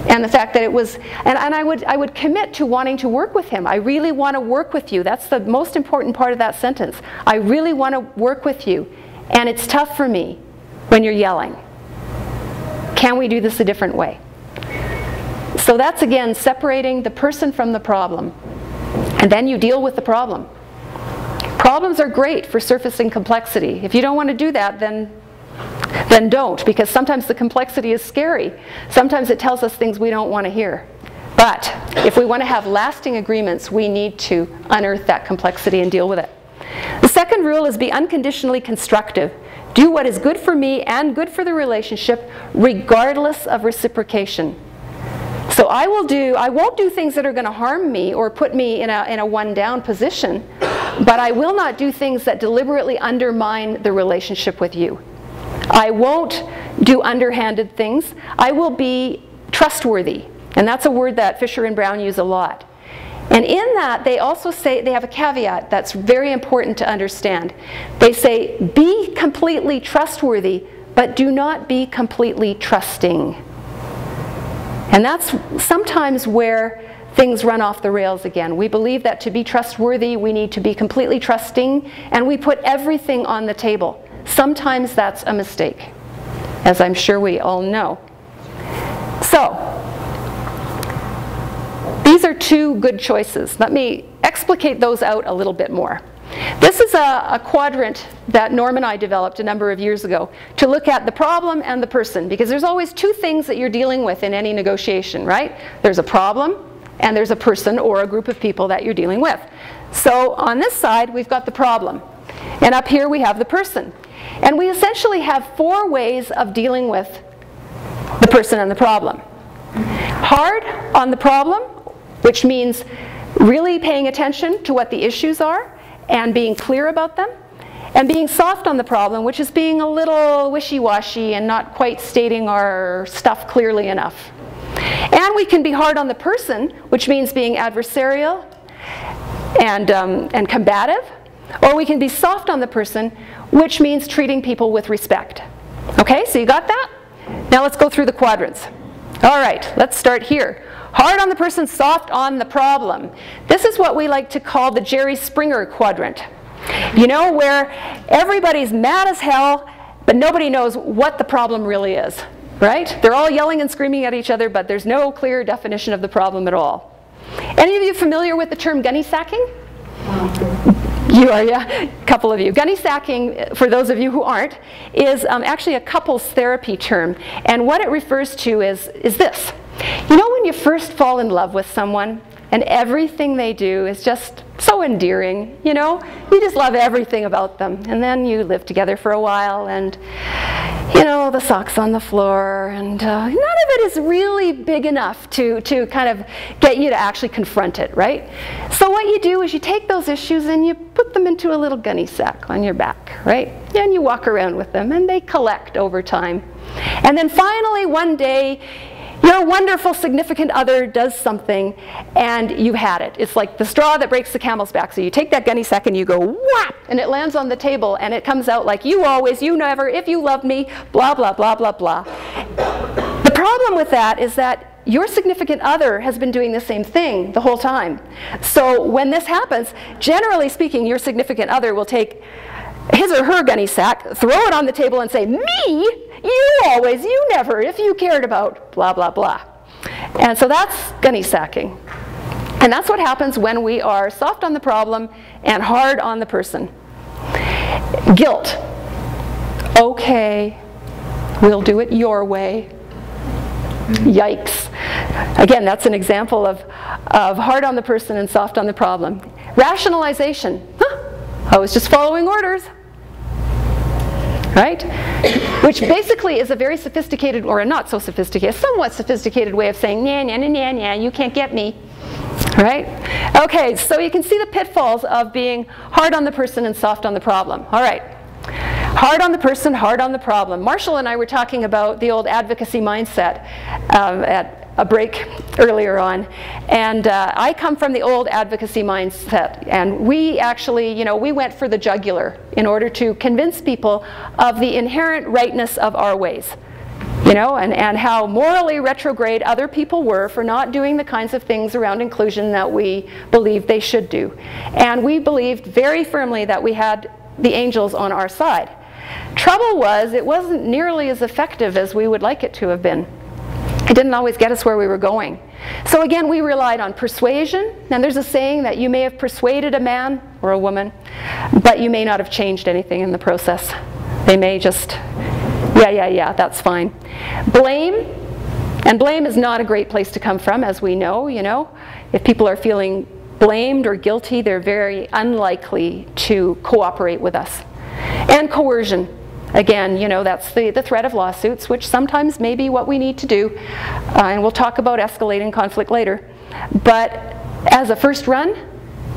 And the fact that it was, and I would commit to wanting to work with him. I really want to work with you. That's the most important part of that sentence. I really want to work with you. And it's tough for me when you're yelling. Can we do this a different way? So that's, again, separating the person from the problem. And then you deal with the problem. Problems are great for surfacing complexity. If you don't want to do that, then don't, because sometimes the complexity is scary. Sometimes it tells us things we don't want to hear. But if we want to have lasting agreements, we need to unearth that complexity and deal with it. The second rule is be unconditionally constructive. Do what is good for me and good for the relationship, regardless of reciprocation. So I won't do things that are going to harm me or put me in a one-down position, but I will not do things that deliberately undermine the relationship with you. I won't do underhanded things. I will be trustworthy, and that's a word that Fisher and Brown use a lot. And in that, they also say, they have a caveat that's very important to understand. They say, be completely trustworthy, but do not be completely trusting. And that's sometimes where things run off the rails again. We believe that to be trustworthy, we need to be completely trusting, and we put everything on the table. Sometimes that's a mistake, as I'm sure we all know. So, these are 2 good choices. Let me explicate those out a little bit more. This is a quadrant that Norm and I developed a number of years ago to look at the problem and the person, because there's always 2 things that you're dealing with in any negotiation, right? There's a problem and there's a person or a group of people that you're dealing with. So on this side, we've got the problem, and up here we have the person. And we essentially have 4 ways of dealing with the person and the problem. Hard on the problem, which means really paying attention to what the issues are and being clear about them, and being soft on the problem, which is being a little wishy-washy and not quite stating our stuff clearly enough. And we can be hard on the person, which means being adversarial and combative, Or we can be soft on the person, which means treating people with respect. Okay, so you got that? Now let's go through the quadrants. All right, let's start here. Hard on the person, soft on the problem. This is what we like to call the Jerry Springer quadrant. You know, where everybody's mad as hell, but nobody knows what the problem really is, right? They're all yelling and screaming at each other, but there's no clear definition of the problem at all. Any of you familiar with the term gunny sacking? You are, yeah? A couple of you. Gunny sacking, for those of you who aren't, is actually a couples therapy term. And what it refers to is this. You know when you first fall in love with someone and everything they do is just so endearing, you know? You just love everything about them. And then you live together for a while and, you know, the socks on the floor, and none of it is really big enough to kind of get you to actually confront it, right? So what you do is you take those issues and you put them into a little gunny sack on your back, right? And you walk around with them and they collect over time. And then finally one day, your wonderful significant other does something and you've had it. It's like the straw that breaks the camel's back. So you take that gunny sack and you go whap, and it lands on the table and it comes out like you always, you never, if you love me, blah, blah, blah, blah, blah. The problem with that is that your significant other has been doing the same thing the whole time. So when this happens, generally speaking, your significant other will take his or her gunny sack, throw it on the table and say, me? You always, you never, if you cared about blah, blah, blah. And so that's gunny sacking. And that's what happens when we are soft on the problem and hard on the person. Guilt. Okay, we'll do it your way. Yikes. Again, that's an example of hard on the person and soft on the problem. Rationalization. I was just following orders. Right? Which basically is a very sophisticated, or a not so sophisticated, somewhat sophisticated way of saying, nah, nah, nah, nah, nah, you can't get me. Right? Okay, so you can see the pitfalls of being hard on the person and soft on the problem. All right. Hard on the person, hard on the problem. Marshall and I were talking about the old advocacy mindset at a break earlier on, and I come from the old advocacy mindset, and we actually, you know, we went for the jugular in order to convince people of the inherent rightness of our ways, you know, and how morally retrograde other people were for not doing the kinds of things around inclusion that we believed they should do. And we believed very firmly that we had the angels on our side. Trouble was, it wasn't nearly as effective as we would like it to have been. It didn't always get us where we were going. So again, we relied on persuasion. And there's a saying that you may have persuaded a man or a woman, but you may not have changed anything in the process. They may just, yeah, that's fine. Blame, and blame is not a great place to come from, as we know, you know. If people are feeling blamed or guilty, they're very unlikely to cooperate with us. And coercion. Again, you know, that's the threat of lawsuits, which sometimes may be what we need to do. And we'll talk about escalating conflict later. But as a first run,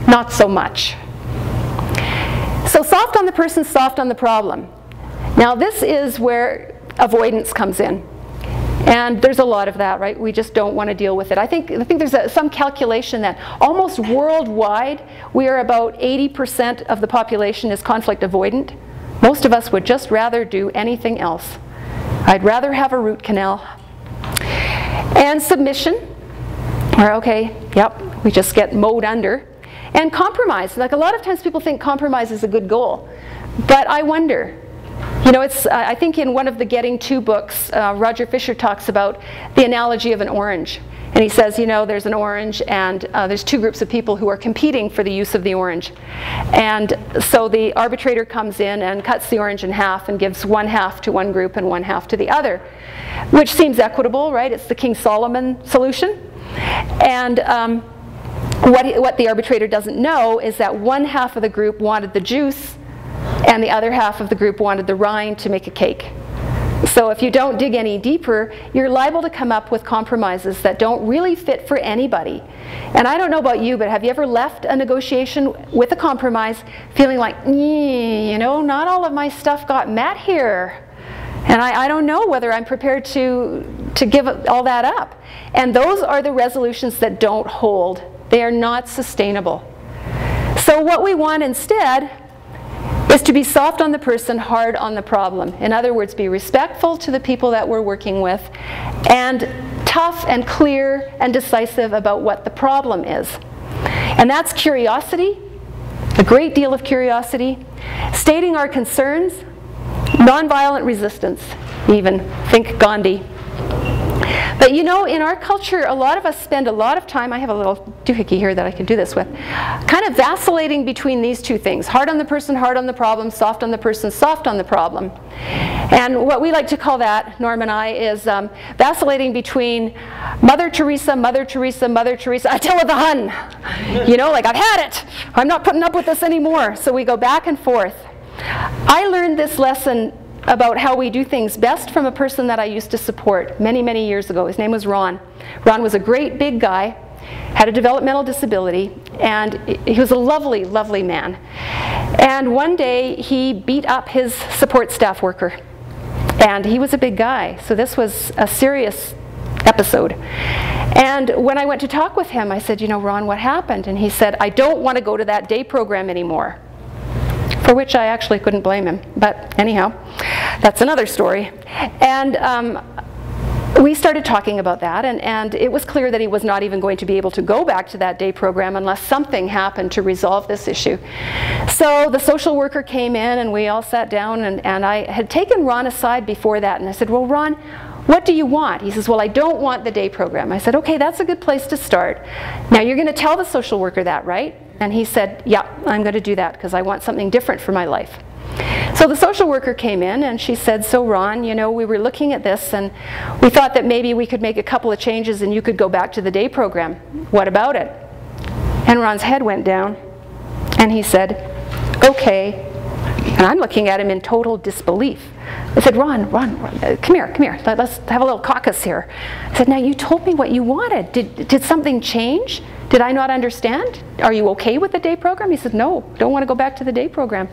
not so much. So soft on the person, soft on the problem. Now this is where avoidance comes in. And there's a lot of that, right? We just don't want to deal with it. I think there's some calculation that almost worldwide, we are about 80% of the population is conflict avoidant. Most of us would just rather do anything else. I'd rather have a root canal. And submission, or okay, yep, we just get mowed under. And compromise, like a lot of times people think compromise is a good goal. But I wonder, you know, it's, I think in one of the Getting To books, Roger Fisher talks about the analogy of an orange. And he says, you know, there's an orange and there's two groups of people who are competing for the use of the orange. And so the arbitrator comes in and cuts the orange in half and gives one half to one group and one half to the other, which seems equitable, right? It's the King Solomon solution. And what the arbitrator doesn't know is that one half of the group wanted the juice and the other half of the group wanted the rind to make a cake. So if you don't dig any deeper, you're liable to come up with compromises that don't really fit for anybody. And I don't know about you, but have you ever left a negotiation with a compromise feeling like, you know, not all of my stuff got met here. And I don't know whether I'm prepared to give all that up. And those are the resolutions that don't hold. They are not sustainable. So what we want instead is to be soft on the person, hard on the problem. In other words, be respectful to the people that we're working with, and tough and clear and decisive about what the problem is. And that's curiosity, a great deal of curiosity, stating our concerns, nonviolent resistance, even. Think Gandhi. But you know, in our culture, a lot of us spend a lot of time, I have a little doohickey here that I can do this with, kind of vacillating between these two things. Hard on the person, hard on the problem, soft on the person, soft on the problem. And what we like to call that, Norm and I, is vacillating between Mother Teresa, Mother Teresa, Mother Teresa, Attila the Hun. You know, like, I've had it. I'm not putting up with this anymore. So we go back and forth. I learned this lesson about how we do things best from a person that I used to support many, many years ago. His name was Ron. Ron was a great big guy, had a developmental disability, and he was a lovely, lovely man. And one day he beat up his support staff worker. And he was a big guy, so this was a serious episode. And when I went to talk with him, I said, you know, Ron, what happened? And he said, I don't want to go to that day program anymore. For which I actually couldn't blame him. But anyhow, that's another story. And we started talking about that, and it was clear that he was not even going to be able to go back to that day program unless something happened to resolve this issue. So the social worker came in, and we all sat down, and I had taken Ron aside before that, and I said, well, Ron, what do you want? He says, well, I don't want the day program. I said, okay, that's a good place to start. Now, you're going to tell the social worker that, right? And he said, yeah, I'm going to do that because I want something different for my life. So the social worker came in and she said, so Ron, you know, we were looking at this and we thought that maybe we could make a couple of changes and you could go back to the day program. What about it? And Ron's head went down and he said, okay. And I'm looking at him in total disbelief. I said, Ron, come here. Let's have a little caucus here. I said, now you told me what you wanted. Did something change? Did I not understand? Are you okay with the day program? He said, no, don't want to go back to the day program.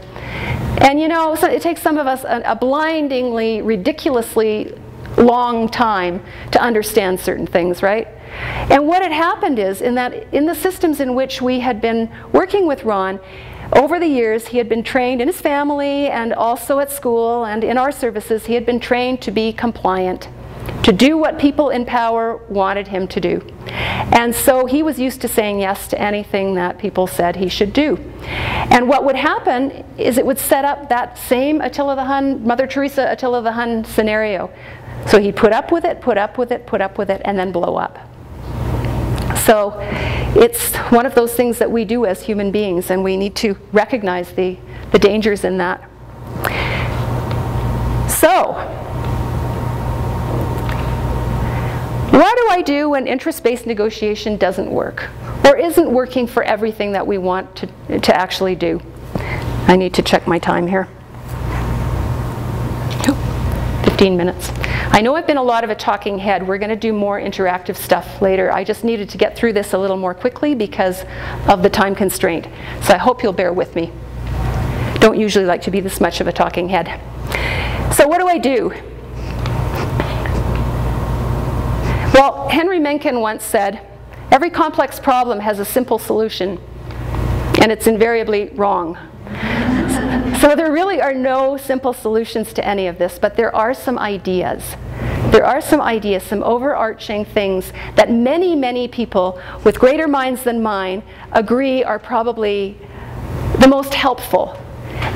And you know, so it takes some of us a blindingly, ridiculously long time to understand certain things, right? And what had happened is, in the systems in which we had been working with Ron, over the years, he had been trained in his family and also at school and in our services, he had been trained to be compliant, to do what people in power wanted him to do. And so he was used to saying yes to anything that people said he should do. And what would happen is it would set up that same Attila the Hun, Mother Teresa, Attila the Hun scenario. So he'd put up with it, put up with it, put up with it, and then blow up. So it's one of those things that we do as human beings, and we need to recognize the dangers in that. So, what do I do when interest-based negotiation doesn't work, or isn't working for everything that we want to actually do? I need to check my time here. 15 minutes. I know I've been a lot of a talking head. We're going to do more interactive stuff later. I just needed to get through this a little more quickly because of the time constraint. So I hope you'll bear with me. Don't usually like to be this much of a talking head. So what do I do? Well, Henry Mencken once said, every complex problem has a simple solution, and it's invariably wrong. So there really are no simple solutions to any of this, but there are some ideas. There are some ideas, some overarching things that many, many people with greater minds than mine agree are probably the most helpful.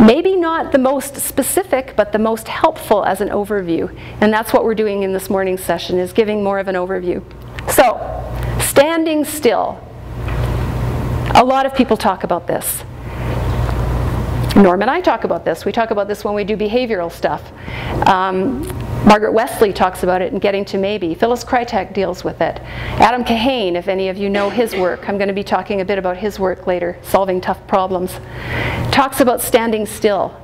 Maybe not the most specific, but the most helpful as an overview. And that's what we're doing in this morning's session, is giving more of an overview. So, standing still. A lot of people talk about this. Norm and I talk about this. We talk about this when we do behavioral stuff. Margaret Wesley talks about it in Getting to Maybe. Phyllis Krytek deals with it. Adam Kahane, if any of you know his work, I'm going to be talking a bit about his work later, Solving Tough Problems, talks about standing still.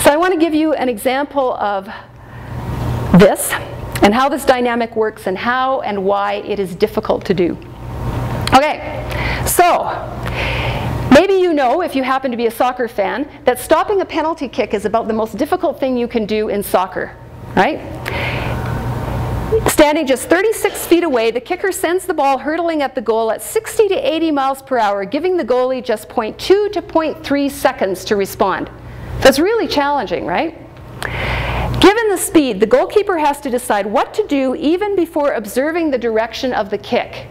So I want to give you an example of this and how this dynamic works and how and why it is difficult to do. Okay, so maybe you know, if you happen to be a soccer fan, that stopping a penalty kick is about the most difficult thing you can do in soccer, right? Standing just 36 feet away, the kicker sends the ball hurtling at the goal at 60 to 80 miles per hour, giving the goalie just 0.2 to 0.3 seconds to respond. That's really challenging, right? Given the speed, the goalkeeper has to decide what to do even before observing the direction of the kick.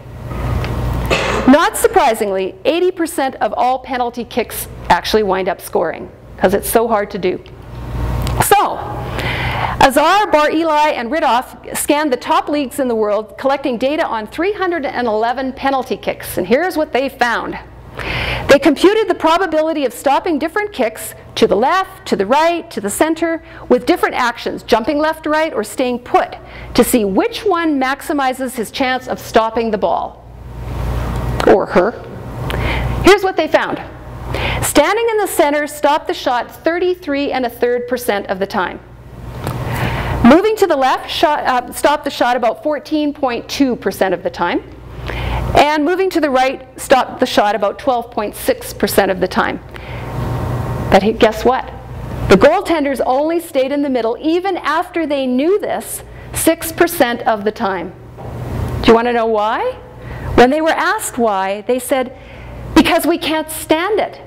Not surprisingly, 80% of all penalty kicks actually wind up scoring, because it's so hard to do. So, Azar, Bar-Eli, and Ridoff scanned the top leagues in the world, collecting data on 311 penalty kicks, and here's what they found. They computed the probability of stopping different kicks to the left, to the right, to the center, with different actions, jumping left to right or staying put, to see which one maximizes his chance of stopping the ball. Or her. Here's what they found. Standing in the center stopped the shot 33.33% of the time. Moving to the left stopped the shot about 14.2% of the time. And moving to the right stopped the shot about 12.6% of the time. But guess what? The goaltenders only stayed in the middle, even after they knew this, 6% of the time. Do you want to know why? When they were asked why, they said, because we can't stand it.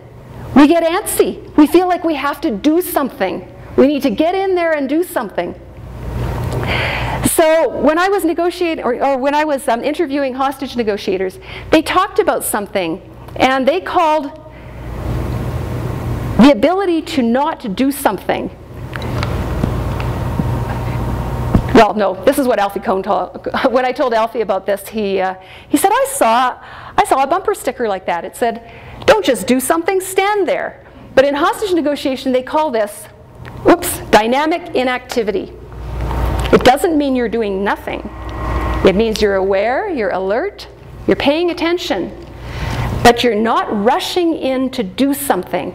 We get antsy. We feel like we have to do something. We need to get in there and do something. So when I was negotiating, or when I was interviewing hostage negotiators, they talked about something, and they called the ability to not do something. Well, no, this is what Alfie Cohn told. When I told Alfie about this, he said, I saw a bumper sticker like that. It said, don't just do something, stand there. But in hostage negotiation, they call this, dynamic inactivity. It doesn't mean you're doing nothing. It means you're aware, you're alert, you're paying attention, but you're not rushing in to do something.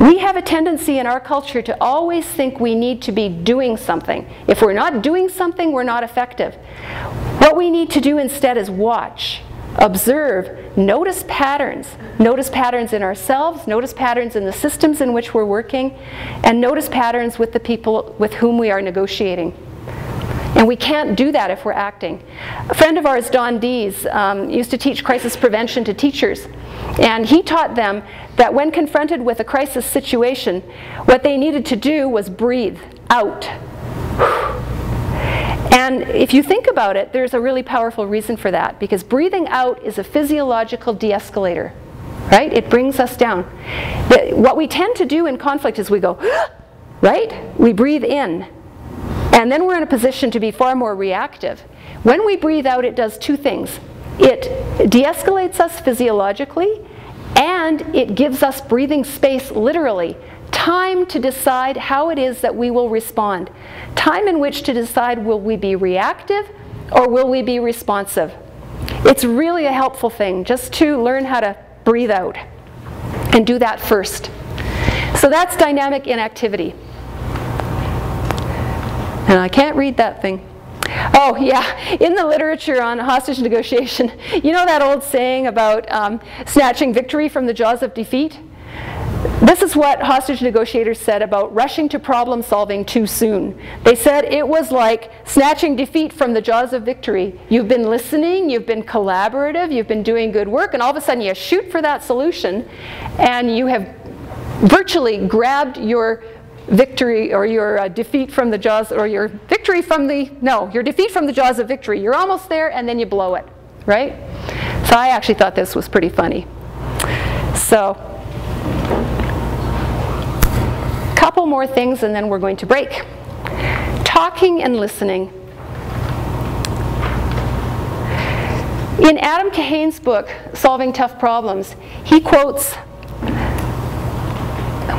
We have a tendency in our culture to always think we need to be doing something. If we're not doing something, we're not effective. What we need to do instead is watch, observe, notice patterns. Notice patterns in ourselves, notice patterns in the systems in which we're working, and notice patterns with the people with whom we are negotiating. And we can't do that if we're acting. A friend of ours, Don Dees, used to teach crisis prevention to teachers. And he taught them that when confronted with a crisis situation, what they needed to do was breathe out. And if you think about it, there's a really powerful reason for that, because breathing out is a physiological de-escalator, right? It brings us down. What we tend to do in conflict is we go, right? We breathe in. And then we're in a position to be far more reactive. When we breathe out, it does two things. It de-escalates us physiologically, and it gives us breathing space, literally, time to decide how it is that we will respond. Time in which to decide, will we be reactive or will we be responsive? It's really a helpful thing just to learn how to breathe out and do that first. So that's dynamic inactivity. And I can't read that thing. Oh yeah, in the literature on hostage negotiation, you know that old saying about snatching victory from the jaws of defeat? This is what hostage negotiators said about rushing to problem solving too soon. They said it was like snatching defeat from the jaws of victory. You've been listening, you've been collaborative, you've been doing good work, and all of a sudden you shoot for that solution, and you have virtually grabbed your victory or your defeat from the jaws, or your victory from the, no, your defeat from the jaws of victory. You're almost there and then you blow it, right? So I actually thought this was pretty funny. So, couple more things and then we're going to break. Talking and listening. In Adam Kahane's book, Solving Tough Problems, he quotes,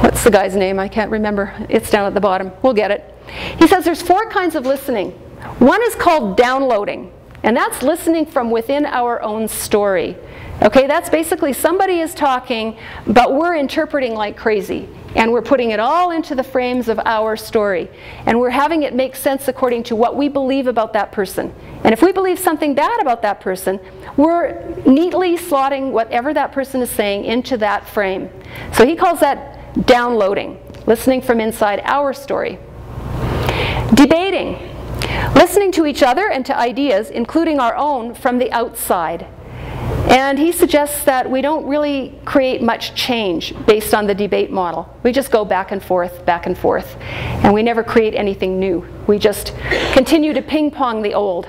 what's the guy's name? I can't remember. It's down at the bottom. We'll get it. He says there's 4 kinds of listening. One is called downloading, and that's listening from within our own story. Okay, that's basically somebody is talking, but we're interpreting like crazy, and we're putting it all into the frames of our story, and we're having it make sense according to what we believe about that person. And if we believe something bad about that person, we're neatly slotting whatever that person is saying into that frame. So he calls that downloading, listening from inside our story. Debating. Listening to each other and to ideas, including our own, from the outside. And he suggests that we don't really create much change based on the debate model. We just go back and forth, and we never create anything new. We just continue to ping-pong the old.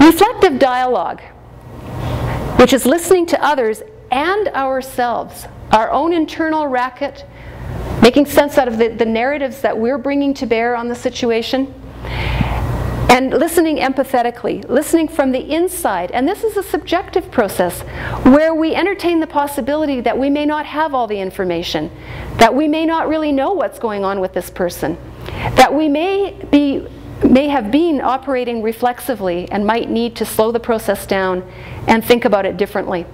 Reflective dialogue, which is listening to others and ourselves, our own internal racket, making sense out of the narratives that we're bringing to bear on the situation, and listening empathetically, listening from the inside. And this is a subjective process where we entertain the possibility that we may not have all the information, that we may not really know what's going on with this person, that we may have been operating reflexively and might need to slow the process down and think about it differently.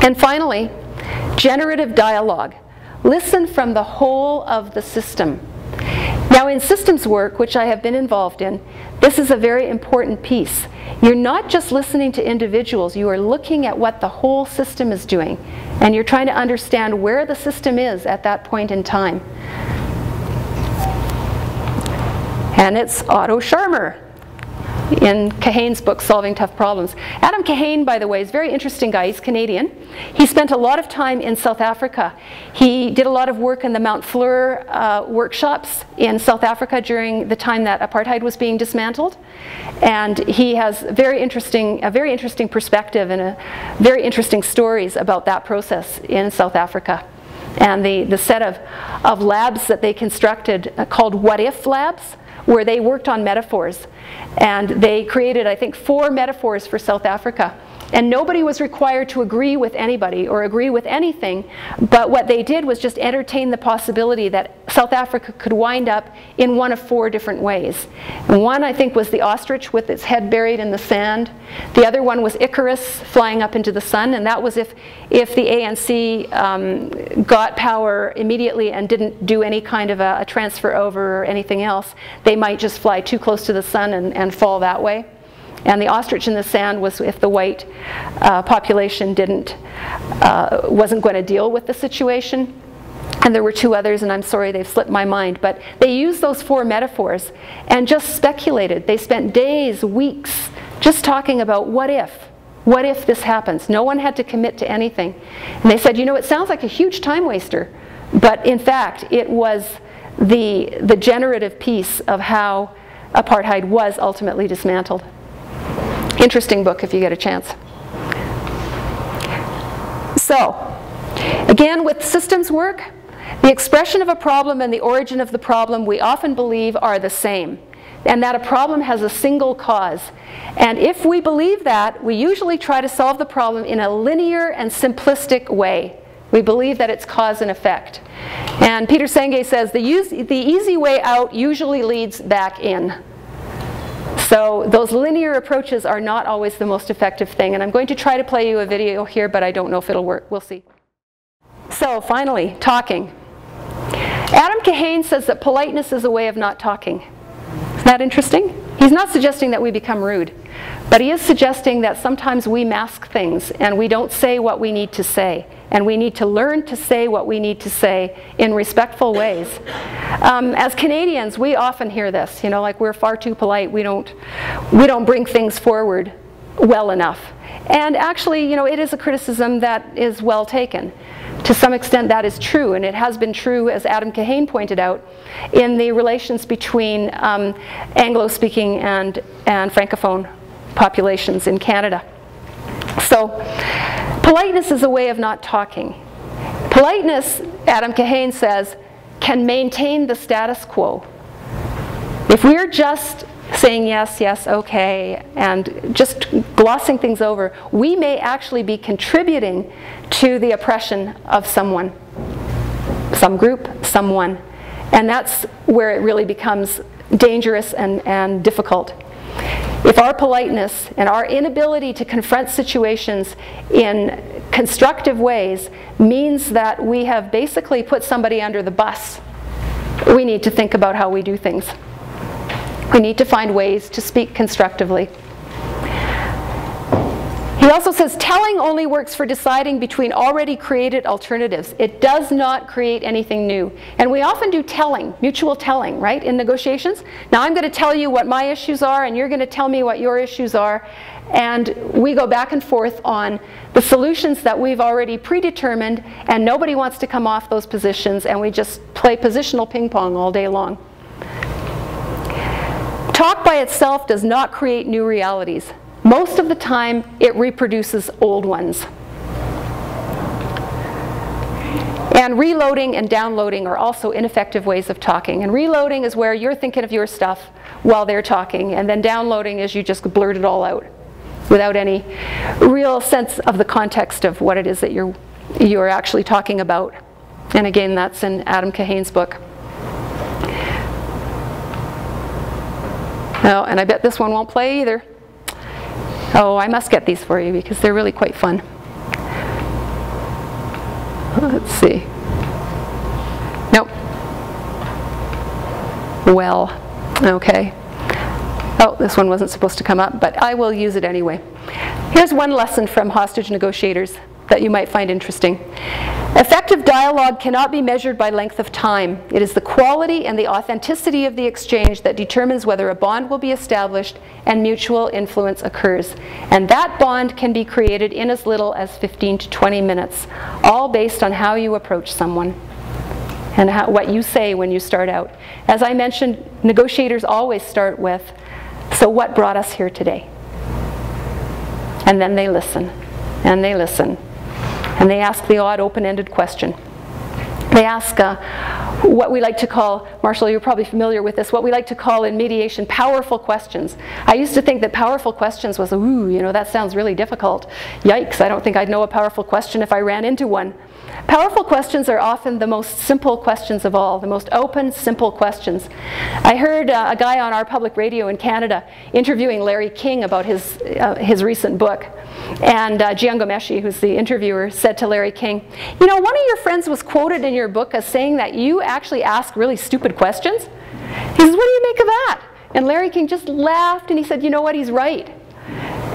And finally, generative dialogue. Listen from the whole of the system. Now, in systems work, which I have been involved in, this is a very important piece. You're not just listening to individuals, you are looking at what the whole system is doing, and you're trying to understand where the system is at that point in time. And it's Otto Scharmer in Kahane's book, Solving Tough Problems. Adam Kahane, by the way, is a very interesting guy. He's Canadian. He spent a lot of time in South Africa. He did a lot of work in the Mount Fleur workshops in South Africa during the time that apartheid was being dismantled. And he has a very interesting perspective and very interesting stories about that process in South Africa. And the set of labs that they constructed called What If Labs, where they worked on metaphors. And they created, I think, 4 metaphors for South Africa. And nobody was required to agree with anybody or agree with anything, but what they did was just entertain the possibility that South Africa could wind up in one of 4 different ways. And one, I think, was the ostrich with its head buried in the sand. The other one was Icarus flying up into the sun, and that was if the ANC got power immediately and didn't do any kind of a transfer over or anything else, they might just fly too close to the sun and fall that way. And the ostrich in the sand was if the white population wasn't going to deal with the situation. And there were 2 others, and I'm sorry they've slipped my mind, but they used those 4 metaphors and just speculated. They spent days, weeks, just talking about what if this happens. No one had to commit to anything. And they said, you know, it sounds like a huge time waster, but in fact it was the generative piece of how apartheid was ultimately dismantled. Interesting book if you get a chance. So, again, with systems work, the expression of a problem and the origin of the problem we often believe are the same, and that a problem has a single cause. And if we believe that, we usually try to solve the problem in a linear and simplistic way. We believe that it's cause and effect. And Peter Senge says, the easy way out usually leads back in. So those linear approaches are not always the most effective thing. And I'm going to try to play you a video here, but I don't know if it'll work. We'll see. So finally, talking. Adam Kahane says that politeness is a way of not talking. Isn't that interesting? He's not suggesting that we become rude, but he is suggesting that sometimes we mask things and we don't say what we need to say. And we need to learn to say what we need to say in respectful ways. As Canadians, we often hear this, you know, like we're far too polite. We don't bring things forward well enough. And actually, you know, it is a criticism that is well taken. To some extent, that is true, and it has been true, as Adam Kahane pointed out, in the relations between Anglo-speaking and Francophone populations in Canada. So, politeness is a way of not talking. Politeness, Adam Kahane says, can maintain the status quo. If we're just saying yes, yes, okay, and just glossing things over, we may actually be contributing to the oppression of someone, some group, someone. And that's where it really becomes dangerous and difficult. If our politeness and our inability to confront situations in constructive ways means that we have basically put somebody under the bus, we need to think about how we do things. We need to find ways to speak constructively. He also also says telling only works for deciding between already created alternatives. It does not create anything new. And we often do telling, mutual telling, right, in negotiations. Now I'm going to tell you what my issues are, and you're going to tell me what your issues are. And we go back and forth on the solutions that we've already predetermined, and nobody wants to come off those positions, and we just play positional ping pong all day long. Talk by itself does not create new realities. Most of the time, it reproduces old ones. And reloading and downloading are also ineffective ways of talking. And reloading is where you're thinking of your stuff while they're talking, and then downloading is you just blurt it all out without any real sense of the context of what it is that you're actually talking about. And again, that's in Adam Kahane's book. Oh, and I bet this one won't play either. Oh, I must get these for you because they're really quite fun. Let's see. Nope. Well, okay. Oh, this one wasn't supposed to come up, but I will use it anyway. Here's one lesson from hostage negotiators that you might find interesting. Effective dialogue cannot be measured by length of time. It is the quality and the authenticity of the exchange that determines whether a bond will be established and mutual influence occurs. And that bond can be created in as little as 15 to 20 minutes, all based on how you approach someone and what you say when you start out. As I mentioned, negotiators always start with, so what brought us here today? And then they listen, and they listen. And they ask the odd open-ended question. They ask what we like to call, Marshall, you're probably familiar with this, what we like to call in mediation powerful questions. I used to think that powerful questions was, ooh, you know, that sounds really difficult. Yikes, I don't think I'd know a powerful question if I ran into one. Powerful questions are often the most simple questions of all, the most open, simple questions. I heard a guy on our public radio in Canada interviewing Larry King about his recent book. And Giangomeshi, who's the interviewer, said to Larry King, you know, one of your friends was quoted in your book as saying that you actually ask really stupid questions. He says, what do you make of that? And Larry King just laughed and he said, you know what, he's right.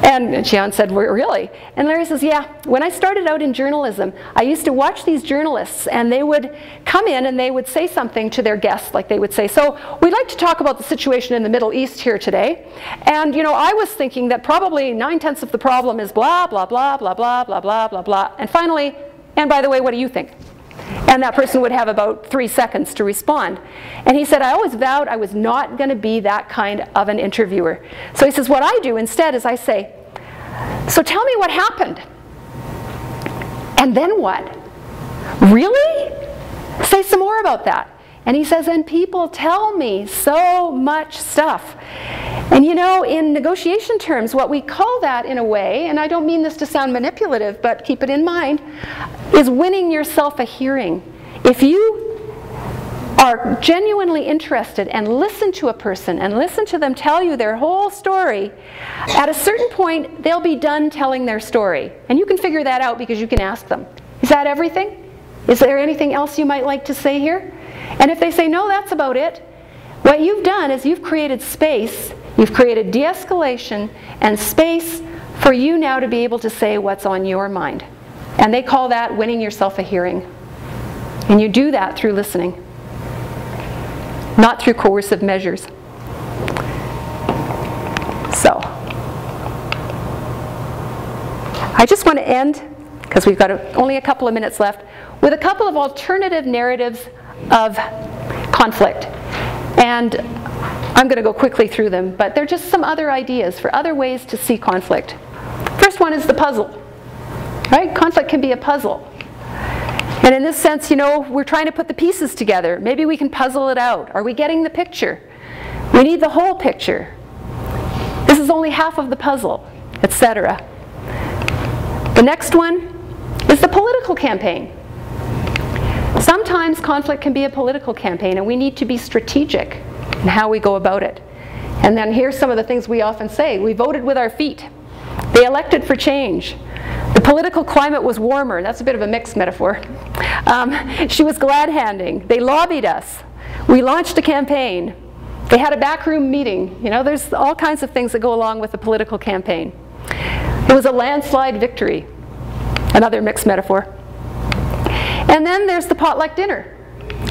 And Gian said, really? And Larry says, yeah, when I started out in journalism, I used to watch these journalists and they would come in and they would say something to their guests, like they would say, so we'd like to talk about the situation in the Middle East here today. And you know, I was thinking that probably 9/10 of the problem is blah, blah, blah, blah, blah, blah, blah, blah, blah. And finally, and by the way, what do you think? And that person would have about 3 seconds to respond. And he said, I always vowed I was not going to be that kind of an interviewer. So he says, what I do instead is I say, so tell me what happened. And then what? Really? Say some more about that. And he says, and people tell me so much stuff. And you know, in negotiation terms, what we call that in a way, and I don't mean this to sound manipulative, but keep it in mind, is winning yourself a hearing. If you are genuinely interested and listen to a person and listen to them tell you their whole story, at a certain point, they'll be done telling their story. And you can figure that out because you can ask them, is that everything? Is there anything else you might like to say here? And if they say, no, that's about it, what you've done is you've created space, you've created de-escalation and space for you now to be able to say what's on your mind. And they call that winning yourself a hearing. And you do that through listening, not through coercive measures. So, I just want to end, because we've got only a couple of minutes left, with a couple of alternative narratives of conflict. And I'm going to go quickly through them, but they're just some other ideas for other ways to see conflict. First one is the puzzle. Right? Conflict can be a puzzle. And in this sense, you know, we're trying to put the pieces together. Maybe we can puzzle it out. Are we getting the picture? We need the whole picture. This is only half of the puzzle, etc. The next one is the political campaign. Sometimes conflict can be a political campaign, and we need to be strategic in how we go about it. And then here's some of the things we often say. We voted with our feet. They elected for change. The political climate was warmer. That's a bit of a mixed metaphor. She was glad-handing. They lobbied us. We launched a campaign. They had a backroom meeting. You know, there's all kinds of things that go along with a political campaign. It was a landslide victory. Another mixed metaphor. And then there's the potluck dinner.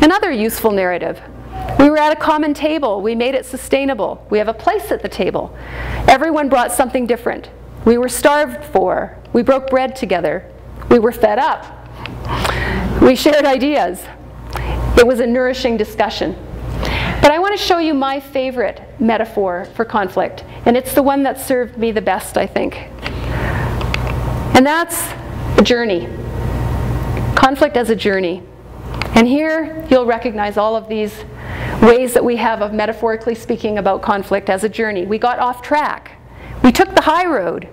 Another useful narrative. We were at a common table. We made it sustainable. We have a place at the table. Everyone brought something different. We were starved for. We broke bread together. We were fed up. We shared ideas. It was a nourishing discussion. But I want to show you my favorite metaphor for conflict, and it's the one that served me the best, I think. And that's a journey. Conflict as a journey. And here you'll recognize all of these ways that we have of metaphorically speaking about conflict as a journey. We got off track. We took the high road.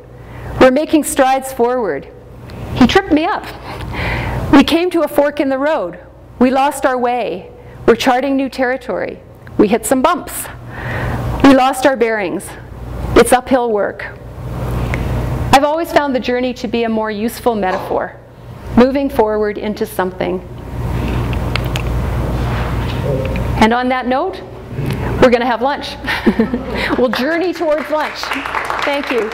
We're making strides forward. He tripped me up. We came to a fork in the road. We lost our way. We're charting new territory. We hit some bumps. We lost our bearings. It's uphill work. I've always found the journey to be a more useful metaphor, moving forward into something. And on that note, we're going to have lunch. We'll journey towards lunch. Thank you.